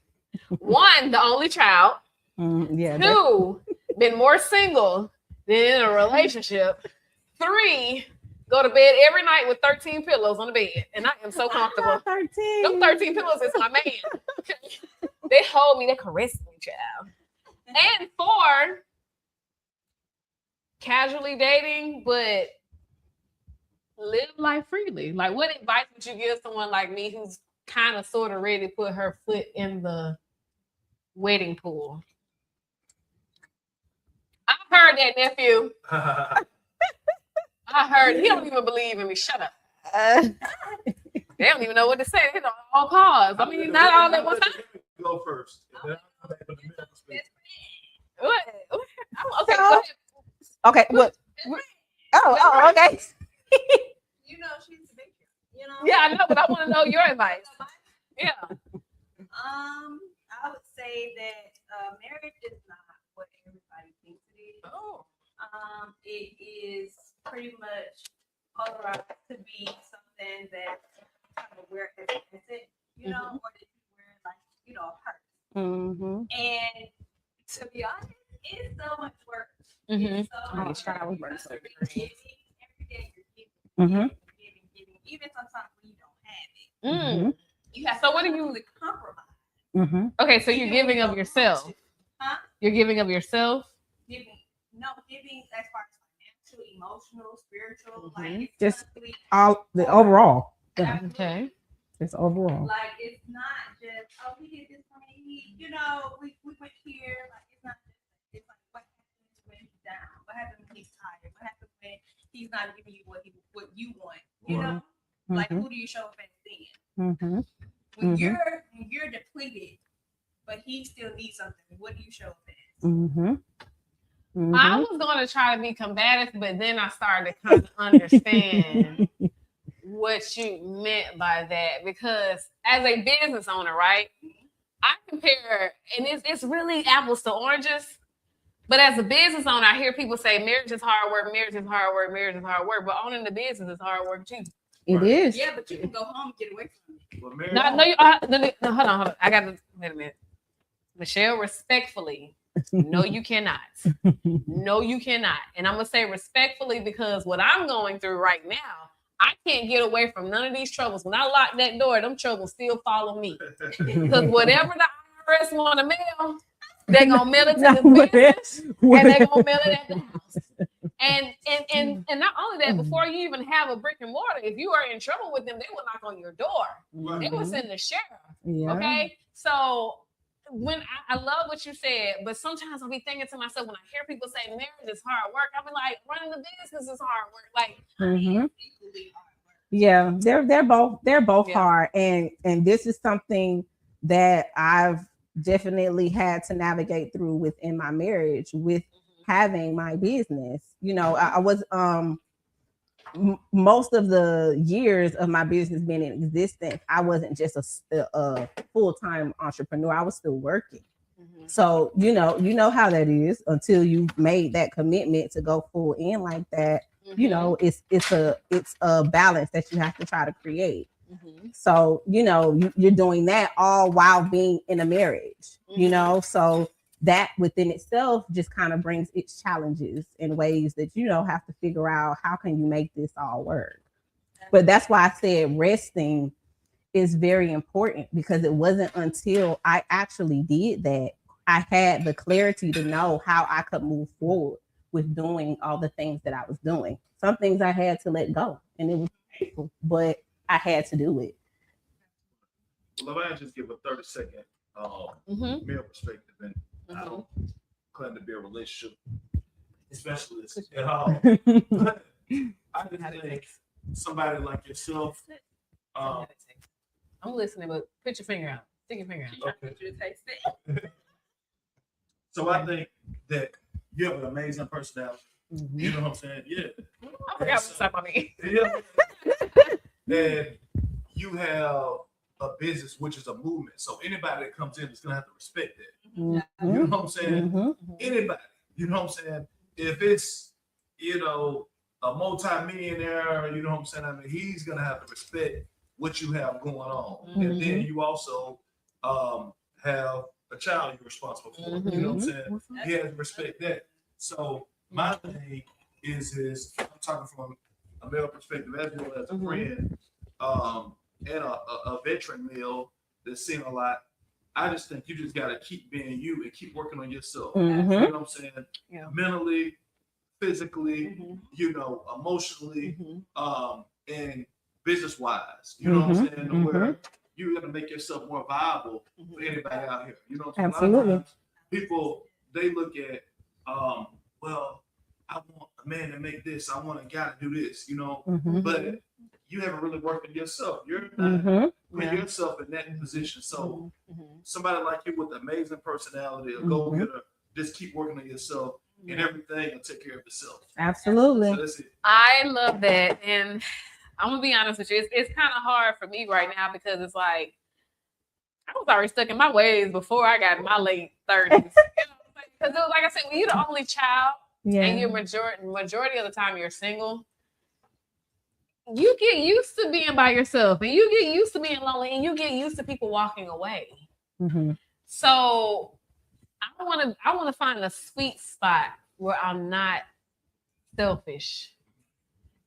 1, the only child. Yeah. 2, been more single than in a relationship. 3, go to bed every night with 13 pillows on the bed, and I am so comfortable. 13. Them 13 pillows is my man. They hold me, they caress me, child. And 4, casually dating, but live life freely. Like, what advice would you give someone like me who's kind of sort of ready to put her foot in the wedding pool? I've heard that, nephew. I heard he don't even believe in me. Shut up. They don't even know what to say. They don't all pause. I mean, not all at one time. Go first. What? Okay, So- go ahead. Okay. What? Oh, okay. You know, she's a big girl, you know? Yeah, I know, but I want to know your advice. Yeah. I would say that marriage is not what everybody thinks it is. Oh. It is pretty much polarized to be something that kind of wear as an asset, you know, or that you wear like, you know, hurt. Mm-hmm. And to be honest, it's so much work. Mm-hmm. It's so much try work. with work. You're giving, every day you're giving, Mm-hmm. giving, even sometimes when you don't have it. Mm. You have So to what do you- really compromise. Mm-hmm. Okay, so you're giving of yourself. Huh? You're giving of yourself. Giving as far as financial, emotional, spiritual, Mhm. like it's Just constantly- All the overall. Yeah. Okay. It's overall. Like it's not just he did this for me. You know, we went here. Like it's not just. It's like what happens when he's down. What happens when he's tired. What happens when he's not giving you what you want. You know, like Mhm. who do you show up as then? Mm-hmm. When Mhm. you're depleted, but he still needs something. What do you show up as? Mm-hmm. I was going to try to be combative, but then I started to kind of understand what you meant by that, because as a business owner, right, I compare, and it's really apples to oranges. But as a business owner, I hear people say marriage is hard work, marriage is hard work, marriage is hard work. But owning the business is hard work too. It is. Yeah, but you can go home and get away from it. But married No, off. no, hold on. I got to wait a minute. Michelle, respectfully, no, you cannot. No, you cannot. And I'm gonna say respectfully because what I'm going through right now, I can't get away from none of these troubles. When I lock that door, them troubles still follow me. Because whatever the IRS want to mail, they're gonna mail it to the business and they're gonna mail it at the house. And not only that, before you even have a brick and mortar, if you are in trouble with them, they will knock on your door. They will send the sheriff. Yeah. Okay. So when I love what you said, but sometimes I'll be thinking to myself when I hear people say marriage is hard work, I'll be like, running the business is hard work. Like, Mhm. Equally hard work. Yeah, they're both Yeah. hard, and this is something that I've definitely had to navigate through within my marriage with having my business. You know, I was most of the years of my business being in existence, I wasn't just a full-time entrepreneur. I was still working. So you know how that is until you made that commitment to go full in like that. You know, it's a balance that you have to try to create. So you're doing that all while being in a marriage. You know, so that within itself just kind of brings its challenges in ways that have to figure out how can you make this all work. But that's why I said resting is very important, because it wasn't until I actually did that I had the clarity to know how I could move forward with doing all the things that I was doing. Some things I had to let go, and it was painful, but I had to do it. Let me just give a 30-second male perspective, and I don't claim to be a relationship specialist at all. But I just think somebody like yourself. I'm listening, but put your finger out. Stick your finger out. Okay. You taste it. So I think that you have an amazing personality. You know what I'm saying? Yeah. I forgot what type I mean. Yeah. And you have a business, which is a movement. So anybody that comes in is gonna have to respect that. Mhm. You know what I'm saying? Mhm. Anybody. You know what I'm saying? If it's, you know, a multi-millionaire, you know what I'm saying? I mean, he's gonna have to respect what you have going on. And then you also have a child you're responsible for. You know what I'm saying? He has to respect that. So my thing is I'm talking from a male perspective as well as a friend, and a veteran male that's seen a lot. I just think you just gotta keep being you and keep working on yourself. You know what I'm saying? Yeah. Mentally, physically, you know, emotionally, and business wise. You know what I'm saying? To where you gotta make yourself more viable for anybody out here. You know what I'm saying? A lot of times people they look at well, I want a man to make this, I want a guy to do this, you know, but you haven't really worked on yourself. You're not putting yourself in that position. So somebody like you with amazing personality, a go-getter, just keep working on yourself and everything will take care of itself. Absolutely. So that's it. I love that. And I'm gonna be honest with you, it's kind of hard for me right now because it's like I was already stuck in my ways before I got in my late 30s. You know what I'm saying? Because like I said, when you're the only child and you're majority of the time you're single, you get used to being by yourself and you get used to being lonely and you get used to people walking away. So I want to find a sweet spot where I'm not selfish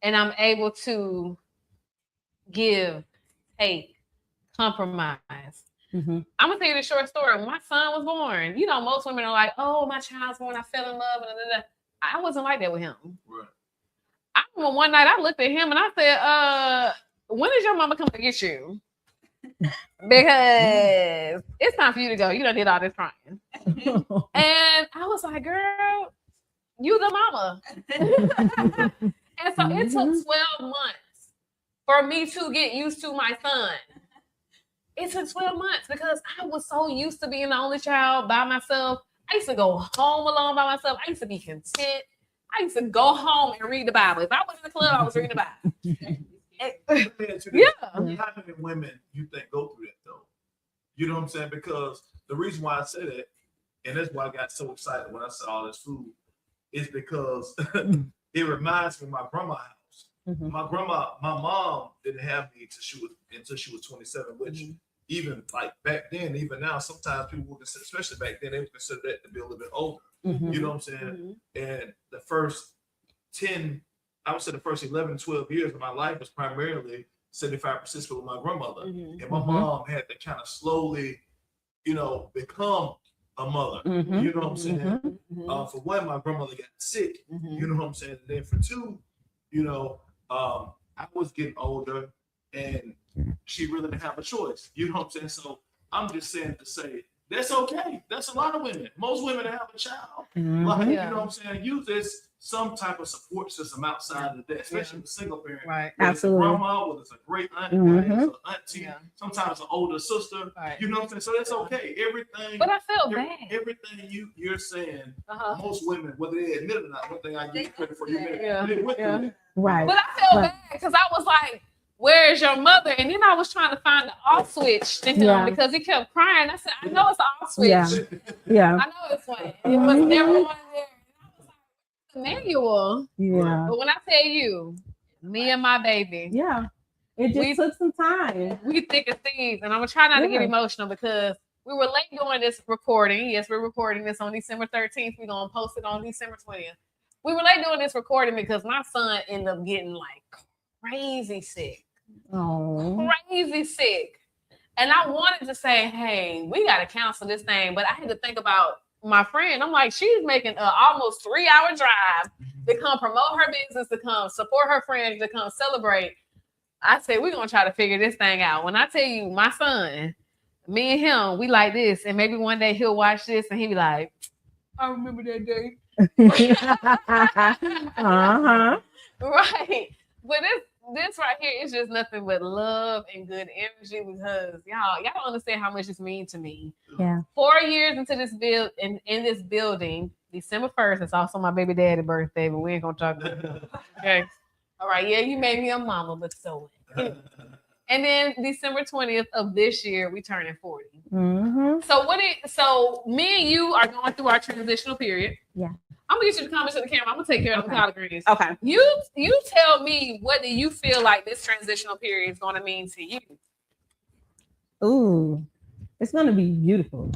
and I'm able to give, take, compromise. I'm gonna tell you the short story. When my son was born, you know, most women are like, "Oh, my child's born. I fell in love." And I wasn't like that with him. Right. I remember one night I looked at him and I said, when is your mama coming to get you? Because it's time for you to go. You done did all this crying. And I was like, girl, you the mama. And so it took 12 months for me to get used to my son. It took 12 months because I was so used to being the only child by myself. I used to go home alone by myself. I used to be content. I used to go home and read the Bible. If I was in the club, I was reading the Bible. How many women you think go through that though? You know what I'm saying? Because the reason why I say that, and that's why I got so excited when I saw all this food, is because it reminds me of my grandma's house. My mom didn't have me until she was 27, which even like back then, even now, sometimes people would consider, especially back then, they would consider that to be a little bit older. You know what I'm saying? And the first 10, I would say the first 11, 12 years of my life was primarily 75% spent with my grandmother. And my mom had to kind of slowly, you know, become a mother. You know what I'm saying? For one, my grandmother got sick. You know what I'm saying? And then for two, you know, I was getting older and she really didn't have a choice. You know what I'm saying? So I'm just saying to say, that's okay. That's a lot of women. Most women that have a child. Like, you know what I'm saying? Use this some type of support system outside of that, especially with single parent. Right. Whether it's a grandma, whether it's a great aunt, whether it's an auntie, sometimes an older sister. You know what I'm saying? So that's okay. Everything. But I felt bad. Everything you're saying, most women, whether they admit it or not, one thing I give you credit for, Right. But I felt bad because I was like, where's your mother? And then I was trying to find the off switch to him because he kept crying. I said, I know it's an off switch. I know it's one. It was never one there. And I was like, the manual. But when I tell you, me and my baby. It just took some time. We thick as thieves. And I'm going to try not to get emotional because we were late doing this recording. Yes, we're recording this on December 13th. We're going to post it on December 20th. We were late doing this recording because my son ended up getting like crazy sick. Crazy sick. And I wanted to say, hey, we got to cancel this thing. But I had to think about my friend. I'm like, she's making an almost 3-hour drive to come promote her business, to come support her friends, to come celebrate. I said, we're going to try to figure this thing out. When I tell you, my son, me and him, we like this. And maybe one day he'll watch this and he'll be like, I remember that day. Right. But this right here is just nothing but love and good energy because y'all don't understand how much this means to me. 4 years into this in this building, December 1st, it's also my baby daddy's birthday, but we ain't gonna talk about it. Okay. All right, you made me a mama, but so And then December 20th of this year, we turning 40. Mm-hmm. So me and you are going through our transitional period. Yeah. I'm gonna get you to comment to the camera. I'm gonna take care of the collard greens. Okay. You tell me, what do you feel like this transitional period is gonna mean to you? Ooh, it's gonna be beautiful.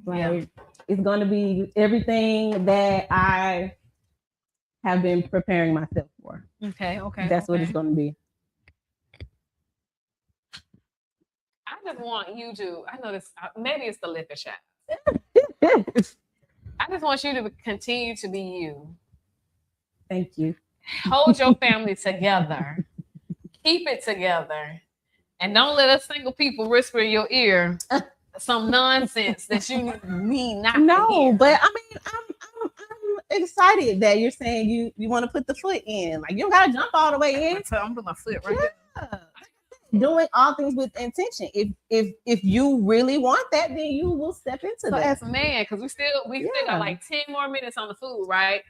Like it's gonna be everything that I have been preparing myself for. Okay. That's what it's gonna be. I just want you to. I know this. Maybe it's the liquor shot. I just want you to continue to be you. Thank you. Hold your family together. Keep it together. And don't let us single people whisper in your ear some nonsense that you need not to hear. But I mean, I'm excited that you're saying you want to put the foot in. Like you don't gotta jump all the way in. So I'm putting my foot right there. Doing all things with intention. If you really want that, then you will step into So that. as a man, because we still got like 10 more minutes on the food, right?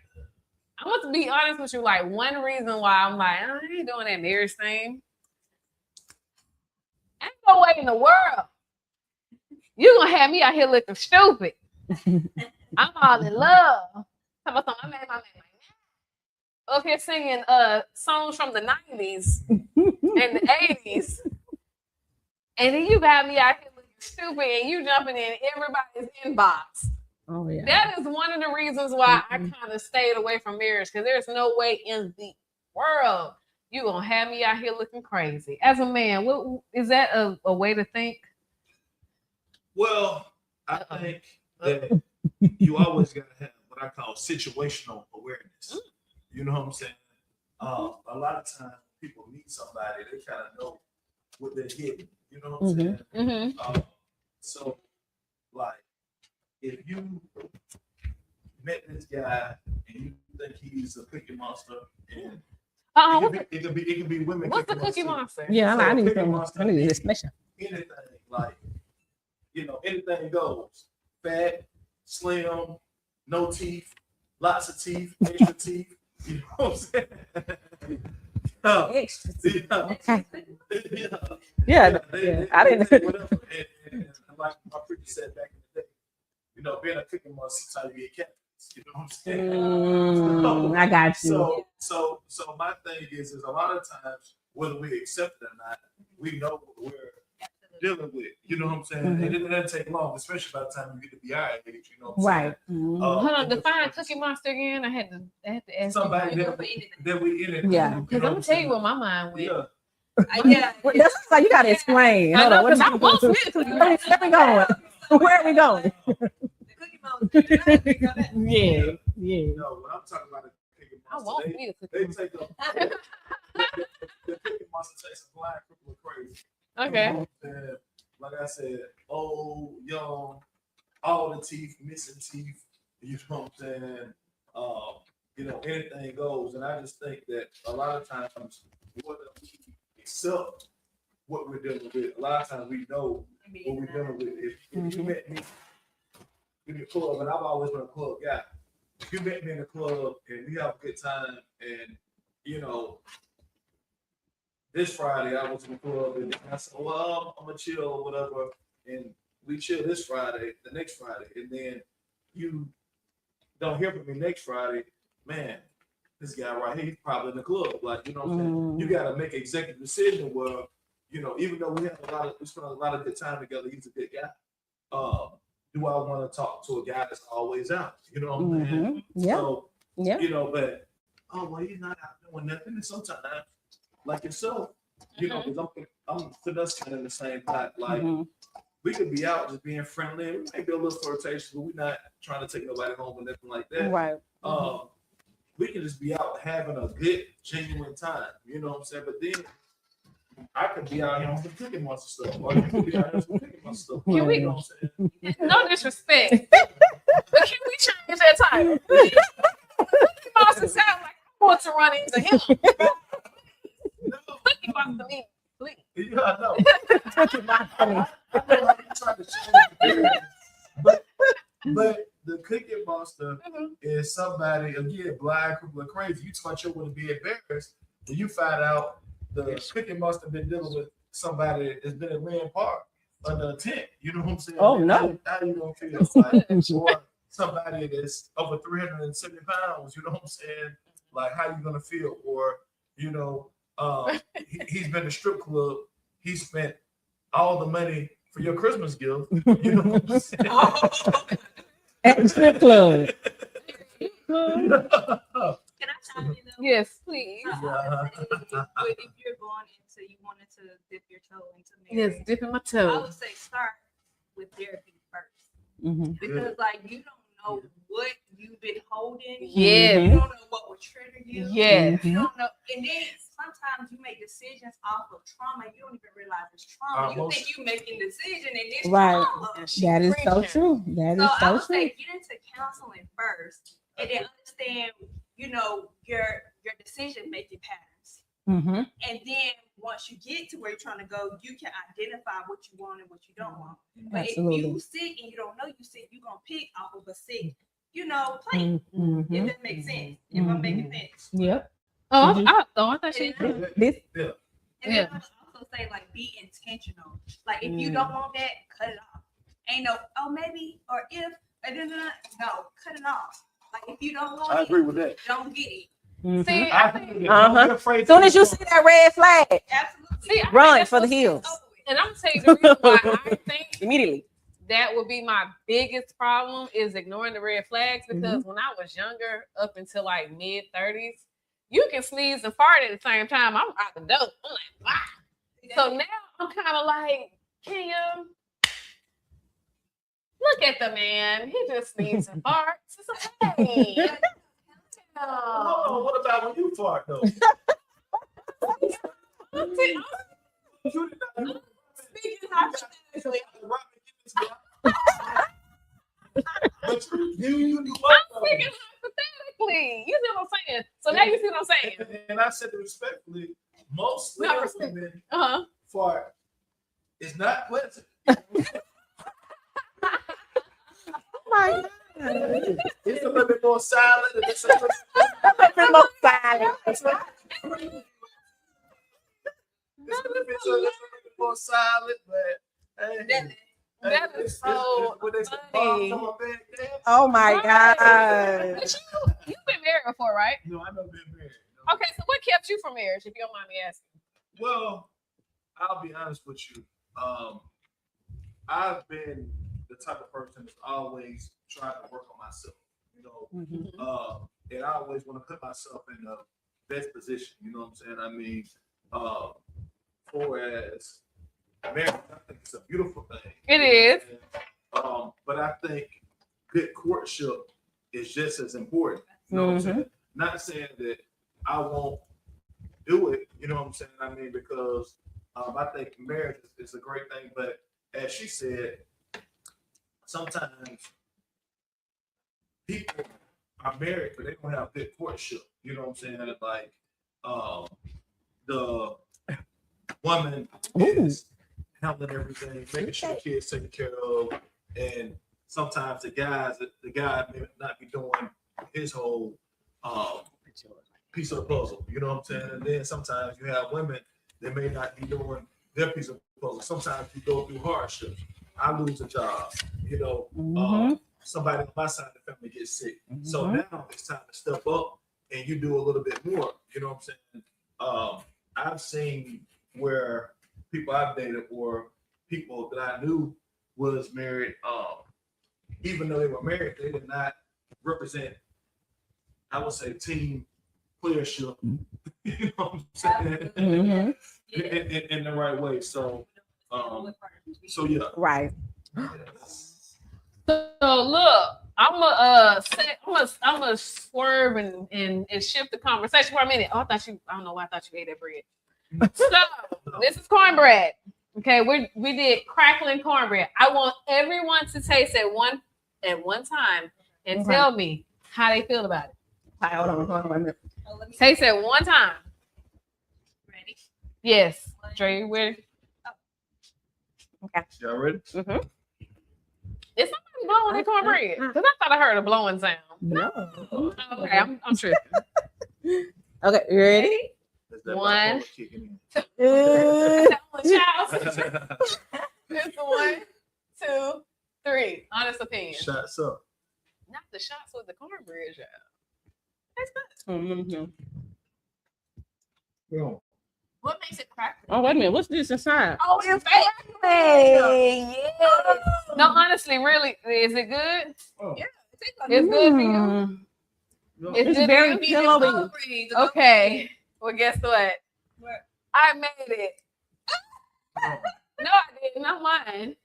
I want to be honest with you. Like one reason why I'm like, I ain't doing that marriage thing. Ain't no way in the world you gonna have me out here looking stupid. I'm all in love. How about my man up here singing songs from the 90s and the 80s, and then you got me out here looking stupid and you jumping in everybody's inbox. Oh yeah. That is one of the reasons why I kind of stayed away from marriage, because there's no way in the world you gonna have me out here looking crazy. As a man, what is that a way to think? Well, I think that you always gotta have what I call situational awareness. You know what I'm saying? A lot of times people meet somebody, they kind of know what they're getting. You know what I'm saying? Mm-hmm. So, like, if you met this guy and you think he's a cookie monster, and it could be women. What's the cookie monster? Yeah, So I need cookie monster to means explanation. anything, like, anything goes. Fat, slim, no teeth, lots of teeth, extra teeth. You know what I'm saying? Extra. Yeah. I didn't. Whatever. And like my preacher said back in the day, being a cookie monster, sometimes you get kept. You know what I'm saying? I got you. So my thing is a lot of times, whether we accept it or not, we know what we're dealing with. You know what I'm saying? And it doesn't take long, especially by the time you get to be our age. You know what I'm saying? Hold on, define cookie monster again. I had to ask somebody you. that we in it. Yeah. Because I'm gonna tell you where my mind went. Yeah. That's like you gotta explain. Hold on. I want Where we going? Where are we going? Yeah. No, when I'm talking about a cookie I monster, want me a they cookie take up the cookie monster takes a blind cripple crazy. Okay. And like I said, old, young, all the teeth, missing teeth. You know what I'm saying? Anything goes. And I just think that a lot of times, whether we accept what we're dealing with, a lot of times we know what we're dealing with. If you met me in the club, and I've always been a club guy. If you met me in the club and we have a good time, and this Friday I was in the club and I said, well, I'm gonna chill or whatever, and we chill this Friday, the next Friday, and then you don't hear from me next Friday, man, this guy right here, he's probably in the club. Like, you know what I'm saying? You gotta make an executive decision where, even though we spent a lot of good time together, he's a good guy. Do I want to talk to a guy that's always out? You know what I'm saying? Yeah. So, yeah. But he's not out doing nothing. And sometimes, like yourself, because I'm putting us kind of in the same pot. Like we could be out just being friendly, maybe a little flirtatious, but we're not trying to take nobody home or nothing like that. Right. We can just be out having a good, genuine time. You know what I'm saying? But then I could be out here on some cookie monster stuff, or you could be out here on some cookie monster stuff. Can we? You know what I'm saying? No disrespect, but can we change that title? Cookie monster sound like I want to run into him. Cookie monster means please. Yeah, I know. Cookie monster. I know I'm trying to change the but the cookie monster is somebody, again, blind, crippled, crazy. You thought you wouldn't be embarrassed when you find out the cookie monster been dealing with somebody that's been at Land Park under a tent. You know what I'm saying? Oh, no. How you gonna feel? Like, or somebody that's over 370 pounds. You know what I'm saying? Like, how you gonna feel? Or he's been to strip club. He spent all the money for your Christmas gift. You know what I'm saying? At the strip club. Can I chime in though? Yes, please. I would say if you're going into, you wanted to dip your toe into marriage, Yes, dipping my I toe. would say start with therapy first. Mm-hmm. Because like you don't know what you've been holding. Yes. You don't know what would trigger you. Yes. You don't know. And then sometimes you make decisions off of trauma. You don't even realize it's trauma. You think you're making a decision and it's Right. trauma. That is so true. That So is I so would true. say get into counseling first and then understand, your decision making patterns. Mm-hmm. And then once you get to where you're trying to go, you can identify what you want and what you don't want. But Absolutely. if you sick and you don't know you sick, you're gonna pick off of a sick, plate. Mm-hmm. If that makes sense. If I'm making sense. Yep. Oh, I thought she. This. And then I would also say like be intentional. Like if you don't want that, cut it off. Ain't no maybe or if no, cut it off. Like if you don't want I agree with that. it, don't get it. Mhm. See, I I think think, As soon as you see that red flag, Absolutely. see, I think run that's for the what's- hills And I'm gonna tell you the reason why I think immediately. that would be my biggest problem is ignoring the red flags, because when I was younger, up until like mid 30s, you can sneeze and fart at the same time. I'm out the door. I'm like, wow. So now I'm kind of like, can you look at the man? He just sneezes and farts. It's like, hey. Hold on, what about when you fart though? Speaking hypothetically, But you do I'm speaking hypothetically. You see what I'm saying? So now you see what I'm saying? And I said it respectfully, most Not slim respectfully. women Uh-huh. fart is not pleasant. Oh my God. It's a little bit more silent and it's a little More silent. bit more silent, but hey. That is so funny. Oh my Right. God. But you've been married before, right? No, I've never been married. No. Okay, so what kept you from marriage, if you don't mind me asking? Well, I'll be honest with you. I've been the type of person that's always trying to work on myself. And I always want to put myself in the best position. You know what I'm saying? I mean, for as marriage, I think it's a beautiful thing. It is. But I think good courtship is just as important. You know what I'm saying? Not saying that I won't do it. You know what I'm saying? I mean, because I think marriage is a great thing. But as she said, sometimes people are married, but they don't have good courtship. You know what I'm saying? It's like the woman is handling everything, making sure the kids taken care of, and sometimes the guy may not be doing his whole piece of the puzzle. You know what I'm saying? And then sometimes you have women that may not be doing their piece of the puzzle. Sometimes you go through hardships. I lose a job. Somebody on my side of the family gets sick. So now it's time to step up and you do a little bit more. You know what I'm saying? I've seen where people I've dated or people that I knew was married, even though they were married, they did not represent, I would say, team playership. You know what I'm saying? In the right way. So yeah. Right. So look, I'm gonna swerve and shift the conversation for a minute. Oh, I don't know why I thought you ate that bread. So this is cornbread. Okay, we did crackling cornbread. I want everyone to taste it at one time and tell me how they feel about it. Right, hold on. Taste it one time. Ready? Yes. Dre, you ready? Y'all ready? Is somebody blowing their cornbread? Because I thought I heard a blowing sound. No. Okay, I'm tripping. Okay, you ready? that One. bipolar kicking Child. in. It's 1, 2, 3. Honest opinion. Shots up. Not the shots with the cornbread, child. That's good. Boom. What makes it crackly? Oh, wait a minute. What's this inside? Oh, it's crackly. yeah. No, honestly, really, is it good? Oh. Yeah. It's good for you. Mm. No. It's It's good very for you. pillowy. Okay. Well, guess what? What? I made it. Oh. No, I didn't. Not mine.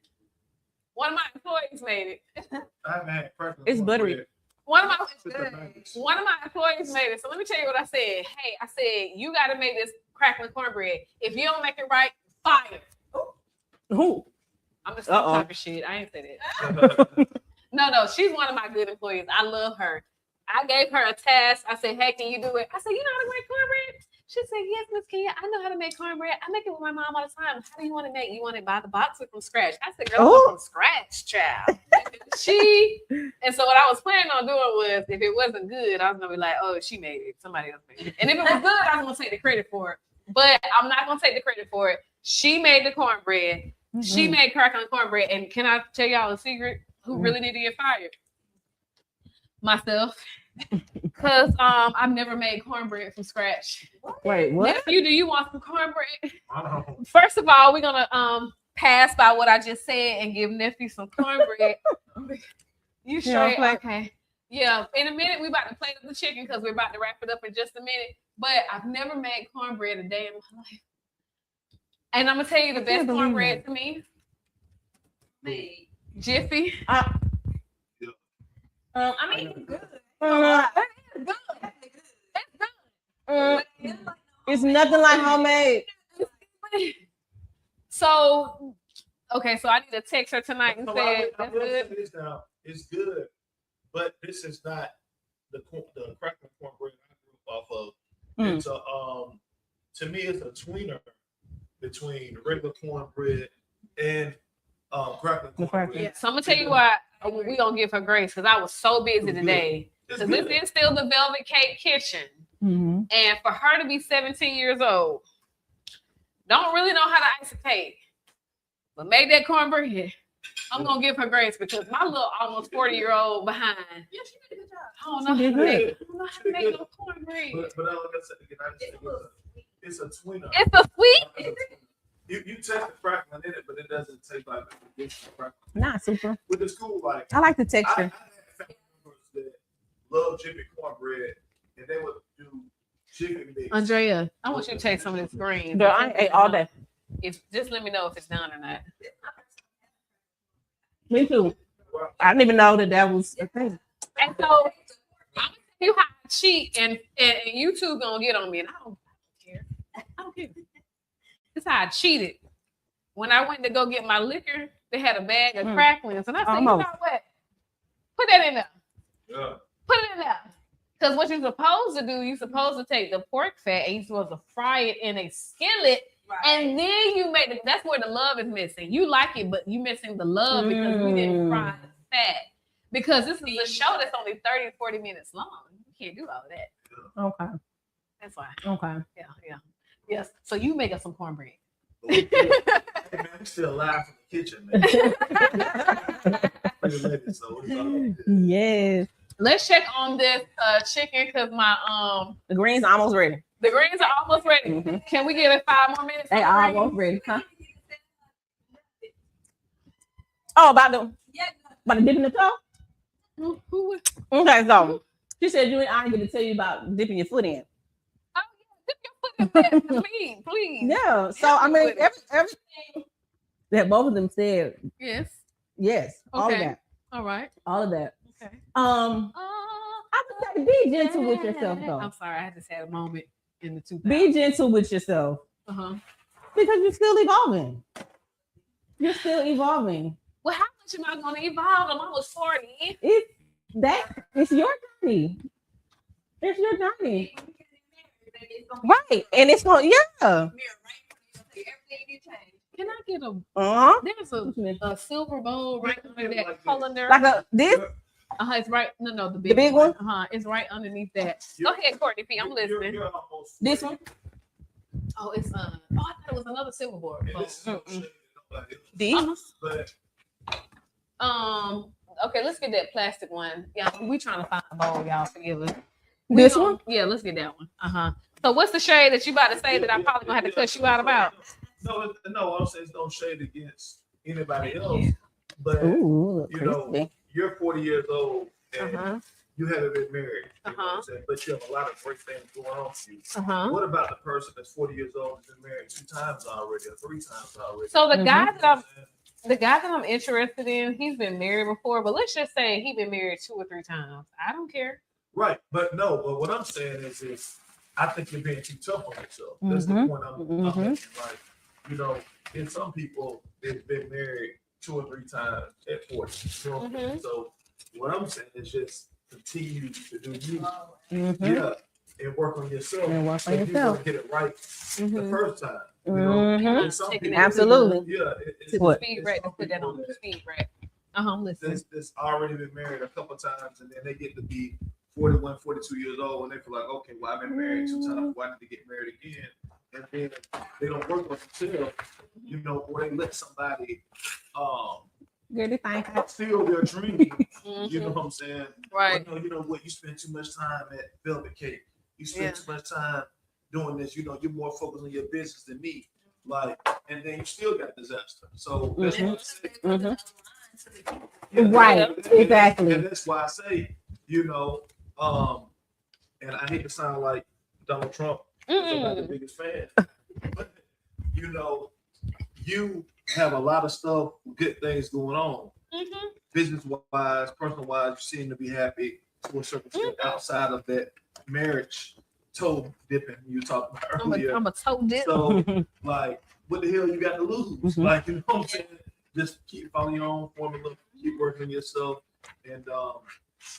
One of my employees made it. I haven't had crackling It's buttery. cornbread One of my since the 90s. One of my employees made it. So let me tell you what I said. Hey, I said, you got to make this crackling cornbread. If you don't make it right, fire. Who? I'm just Uh-oh. talking shit. I ain't say that. No, she's one of my good employees. I love her. I gave her a task. I said, hey, can you do it? I said, you know how to make cornbread? She said, yes, Miss Kenya, I know how to make cornbread. I make it with my mom all the time. How do you want to make? You want to buy the box or from scratch? I said, girl, Oh. from scratch, child. And so what I was planning on doing was, if it wasn't good, I was gonna be like, oh, she made it. Somebody else made it. And if it was good, I was gonna take the credit for it. But I'm not gonna take the credit for it. She made the cornbread. She made crackling cornbread. And can I tell y'all a secret? Who really need to get fired? Myself. Cause I've never made cornbread from scratch. Wait, what? Nephew, do you want some cornbread? Oh. First of all, we're gonna pass by what I just said and give nephew some cornbread. You Yeah, straight? like- Okay. Yeah. In a minute, we about to plate up the chicken because we're about to wrap it up in just a minute. But I've never made cornbread a day in my life. And I'm gonna tell you the best believe cornbread to me, Me. Jiffy. I mean, it's good. It's good. It's good. It's nothing like homemade. So, okay, so I need to text her tonight and So say I that's will say good. this now. It's good, but this is not the crackling cornbread I grew up off of. Mm. It's a to me, it's a tweener between the regular cornbread and crackling The cornbread. Yeah, so I'm gonna tell you why we gonna give her grace because I was so busy today. It's So this good. is still the Velvet Cake Kitchen, Mm-hmm. and for her to be 17 years old, don't really know how to ice a cake, but make that cornbread. I'm gonna give her grace because my little almost 40-year-old behind. Yeah, she did a good job. I don't know how She to did make, good. I don't know how to make no cornbread. But like I said again, I just think it's a tweener. It's a sweet. You taste the crackling in it, but it doesn't taste like the traditional crackling. Not super. With the school, like I like the I texture. had family members that love Jiffy cornbread, and they would do Jiffy mix. Andrea, I want you to taste some of this green. Girl, I ate all day. If just let me know if it's done or not. Me too. I didn't even know that was a thing. And so I'm gonna tell you how I cheat, and YouTube gonna get on me, and I don't care. I don't care. This is how I cheated. When I went to go get my liquor, they had a bag of cracklings, and I said, you know Almost. what? Put that in there. Yeah. Put it in there. Because what you're supposed to do, you're supposed to take the pork fat and you're supposed to fry it in a skillet. Right. And then you make it. That's where the love is missing. You like it, but you missing the love because we didn't fry the fat. Because this is a show that's only 30, 40 minutes long. You can't do all of that. Okay. That's why. Okay. Yeah. Yes. So you make us some cornbread. Hey man, I'm still alive from the kitchen, man. So it's all good. Yes. Let's check on this chicken because my The green's almost ready. the greens are almost ready. Mhm. Can we get it 5 more minutes? They for the almost greens? ready, huh? Oh, about the dip in the toe? Who was? Okay, so she said you and I get to tell you about dipping your foot in. Oh, yeah, dip your foot in that, please. Yeah. So I mean, everything that both of them said, Yes. yes, all of Okay. that, All right. all of that. Okay. I would say be gentle with yourself I'm though. sorry, I just had a moment in the 2000s. Be gentle with yourself Uh-huh. because you're still evolving. You're still evolving. Well, how much am I gonna evolve? I'm almost 40. It's your journey. It's your journey. Right. And it's going, yeah. Can I get a Uh-huh. there's a silver bowl right under that colander? Like this? It's right. No, the big, big one? It's right underneath that. Go ahead, Courtney P. I'm listening. You're almost This one? Oh, it's I thought it was another silverboard. And this is no shade to nobody else. These? But Okay, let's get that plastic one. Yeah, we trying to find a bowl, y'all. Forgive us. This one? Yeah, let's get that one. So what's the shade that you about to say that I'm probably gonna have to cuss you out about? No, I'm saying it's no shade against anybody else. But Ooh, you know, crispy. you're 40 years old and Uh-huh. you haven't been married. You know what Uh-huh. I'm saying? But you have a lot of great things going on for you. Uh-huh. What about the person that's 40 years old and been married 2 times already or 3 times already? So the Mhm. guy You that know I'm what I'm saying? the guy that I'm interested in, he's been married before, but let's just say he's been married 2 or 3 times. I don't care. Right, but what I'm saying is I think you're being too tough on yourself. That's the Mhm. point I'm Mhm. making. Like, you know, in some people they've been married 2 or 3 times at 40. You know what I'm saying? So what I'm saying is just continue to do you, Mhm. yeah, and work on yourself. And work on If you yourself. want to get it right the Mhm. first time, you know. Mhm. And some Taking people, Absolutely. yeah, To the What? speed it's rate to some put that people on the that- speed rate. I'm listening. that's already been married a couple times and then they get to be 41, 42 years old and they feel like, okay, well, I've been married 2 times, why did they get married again? And then they don't work on themselves, you know, or they let somebody Girl, fine. steal their dream. You Mhm. know what I'm saying? Right. Or, you know what, you spend too much time at Velvet Cake. You spend Yeah. too much time doing this, you know, you're more focused on your business than me. Like, and then you still got disaster. So that's what I'm saying. Yeah, Right, exactly. And that's why I say, you know, and I hate to sound like Donald Trump, 'cause I'm not the biggest fan, but you know, you have a lot of stuff, good things going on, Mhm. business wise, personal wise. You seem to be happy to a certain extent outside of that marriage toe dipping you talked about earlier. I'm a toe dip. So, like, what the hell you got to lose? Mhm. Like, you know what I'm saying? Just keep following your own formula, keep working on yourself, and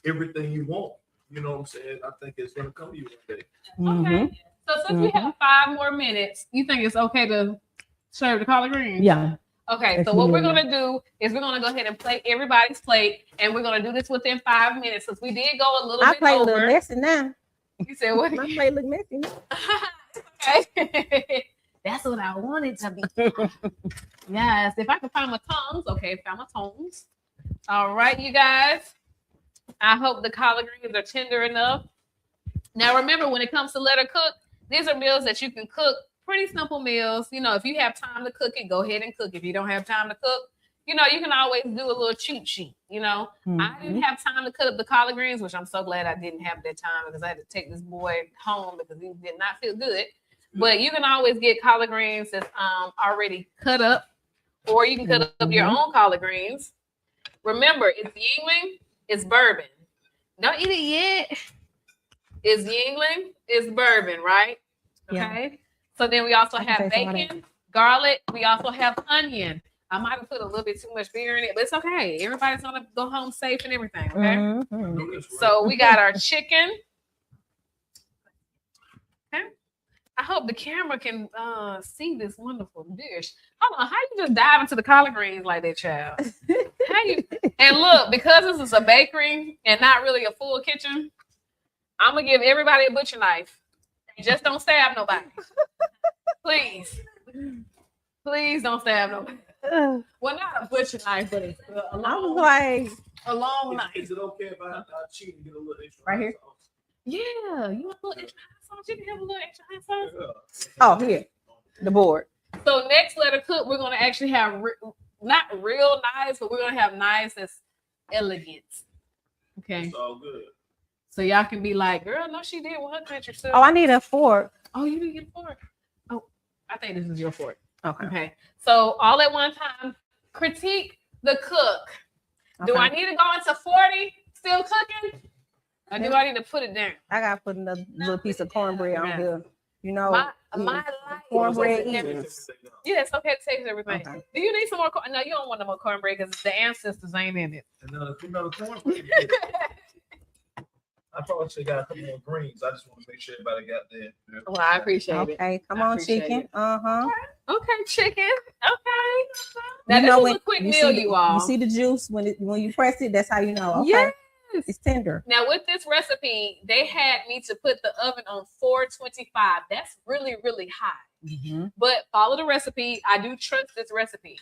everything you want. You know what I'm saying? I think it's gonna come to you one day. Okay. So since we have 5 more minutes, you think it's okay to serve the collard greens? Yeah. Okay, so what we're gonna do is we're gonna go ahead and plate everybody's plate, and we're gonna do this within 5 minutes because we did go a little My bit plate over. look messy now. You said what? My plate look messy now. Okay. That's what I wanted to be. Yes, if I can find my tongues. Okay, found my tongues. All right, you guys. I hope the collard greens are tender enough. Now, remember, when it comes to let her cook, these are meals that you can cook. Pretty simple meals. You know, if you have time to cook it, go ahead and cook. If you don't have time to cook, you know, you can always do a little cheat sheet. You know, I didn't have time to cut up the collard greens, which I'm so glad I didn't have that time because I had to take this boy home because he did not feel good. But you can always get collard greens that's already cut up, or you can cut up your own collard greens. Remember, it's Yingling, it's bourbon. Don't eat it yet. It's Yingling, it's bourbon, right? Okay. Yeah. So then we also I can have say some of bacon, garlic. We also have onion. I might have put a little bit too much beer in it, but it's okay. Everybody's gonna go home safe and everything. Okay. Mhm. So we got our chicken. Okay. I hope the camera can see this wonderful dish. Hold on, how you just dive into the collard greens like that, child? How you? And look, because this is a bakery and not really a full kitchen, I'm gonna give everybody a butcher knife. Just don't stab nobody. Please. Please don't stab nobody. Well, not a butcher knife, but it's I was like, a long knife. Is it okay if I cheat and get a little extra? Right here? sauce? Yeah, you want a little extra hot sauce? You can have a little extra hot sauce. Yeah. oh, here, the board. So next let her cook, we're gonna actually have not real knives, but we're gonna have knives that's elegant. Okay, It's all good. so y'all can be like, girl, no, she did with her country stuff. Oh, I need a fork. Oh, you didn't get a fork. Oh, I think this is your fork. Okay. Okay, so all at one time, critique the cook. Do I need to go into 40 still cooking? Or do I need to put it down? I gotta put another little piece of cornbread on Yeah. here. You know, My mm, life. cornbread It's okay to eaters. take it out. Yeah, it's okay to taste everything. Okay. Do you need some more? No, you don't want no more cornbread because the ancestors ain't in it. And another corn. I probably should have got a couple more greens. I just want to make sure everybody got there. Well, I appreciate it. Okay, come I on, appreciate chicken. it. Okay, chicken. Okay. Now You this know was when a quick you meal, see you all. You see the juice when you press it. That's how you know. Okay. Yeah, It's tender. Now with this recipe, they had me to put the oven on 425. That's really, really high. But follow the recipe. I do trust this recipe.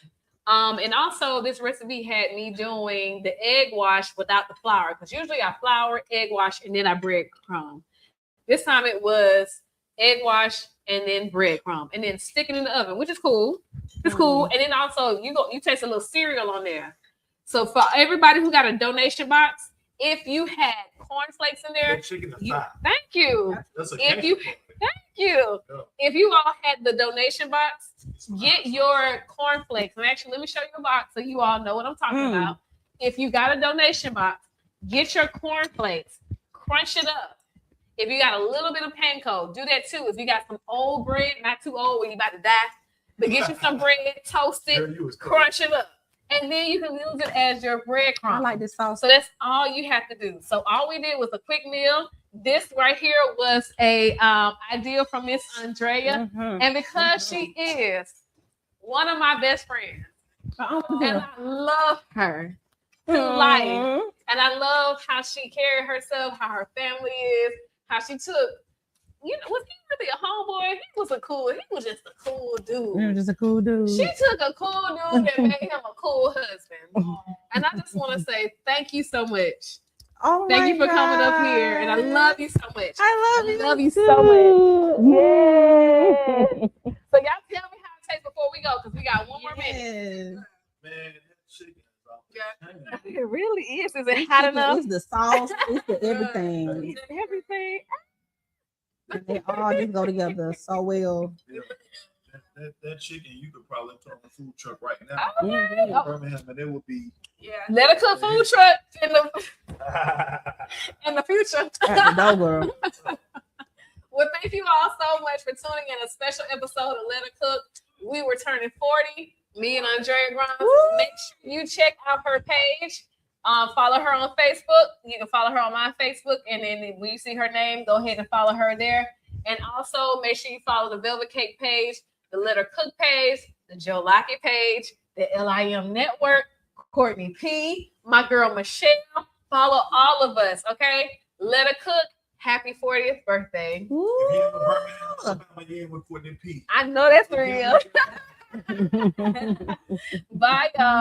And also this recipe had me doing the egg wash without the flour, because usually I flour, egg wash, and then I breadcrumb. This time it was egg wash and then breadcrumb, and then stick it in the oven, which is cool. It's cool. And then also you taste a little cereal on there. So for everybody who got a donation box, if you had cornflakes in there, That chicken is you, fine. thank you. That's a If you thank you. Yeah. If you all had the donation box, get your cornflakes. And actually, let me show you a box so you all know what I'm talking about. If you got a donation box, get your cornflakes, crunch it up. If you got a little bit of panko, do that too. If you got some old bread, not too old when you about to die, but get you some bread, toast it, crunch it up. And then you can use it as your breadcrumb. I like this sauce. So that's all you have to do. So all we did was a quick meal. This right here was a idea from Miss Andrea. And because she is one of my best friends, and I love her to life. And I love how she carried herself, how her family is, how she took, was he really a homeboy? He was just a cool dude. He was just a cool dude. She took a cool dude and made him a cool husband. And I just want to say thank you so much. Thank you for coming up here. And I love you so much. I love you so much. Yeah. So y'all tell me how it tastes before we go, because we got one more minute. Man, that chicken is off. Yeah. It really is. Is it hot enough? It's the sauce. It's the everything. Is it everything? And they all just go together so well. Yeah. That chicken, you could probably put on a food truck right now. Okay. In Birmingham, and it would be. Yeah. Let it cook food truck in the future. At the door, girl. Well, thank you all so much for tuning in a special episode of Let Her Cook. We were turning 40, me and Andrea Grimes. Make sure you check out her page. Follow her on Facebook. You can follow her on my Facebook. And then when you see her name, go ahead and follow her there. And also make sure you follow the Velvet Cake page, the Let Her Cook page, the Joe Lockett page, the LIM Network, Courtney P, my girl Michelle. Follow all of us, okay? Let Her Cook. Happy 40th birthday. If you in Birmingham, Alabama, you in with Courtney P. I know that's real. Bye, y'all.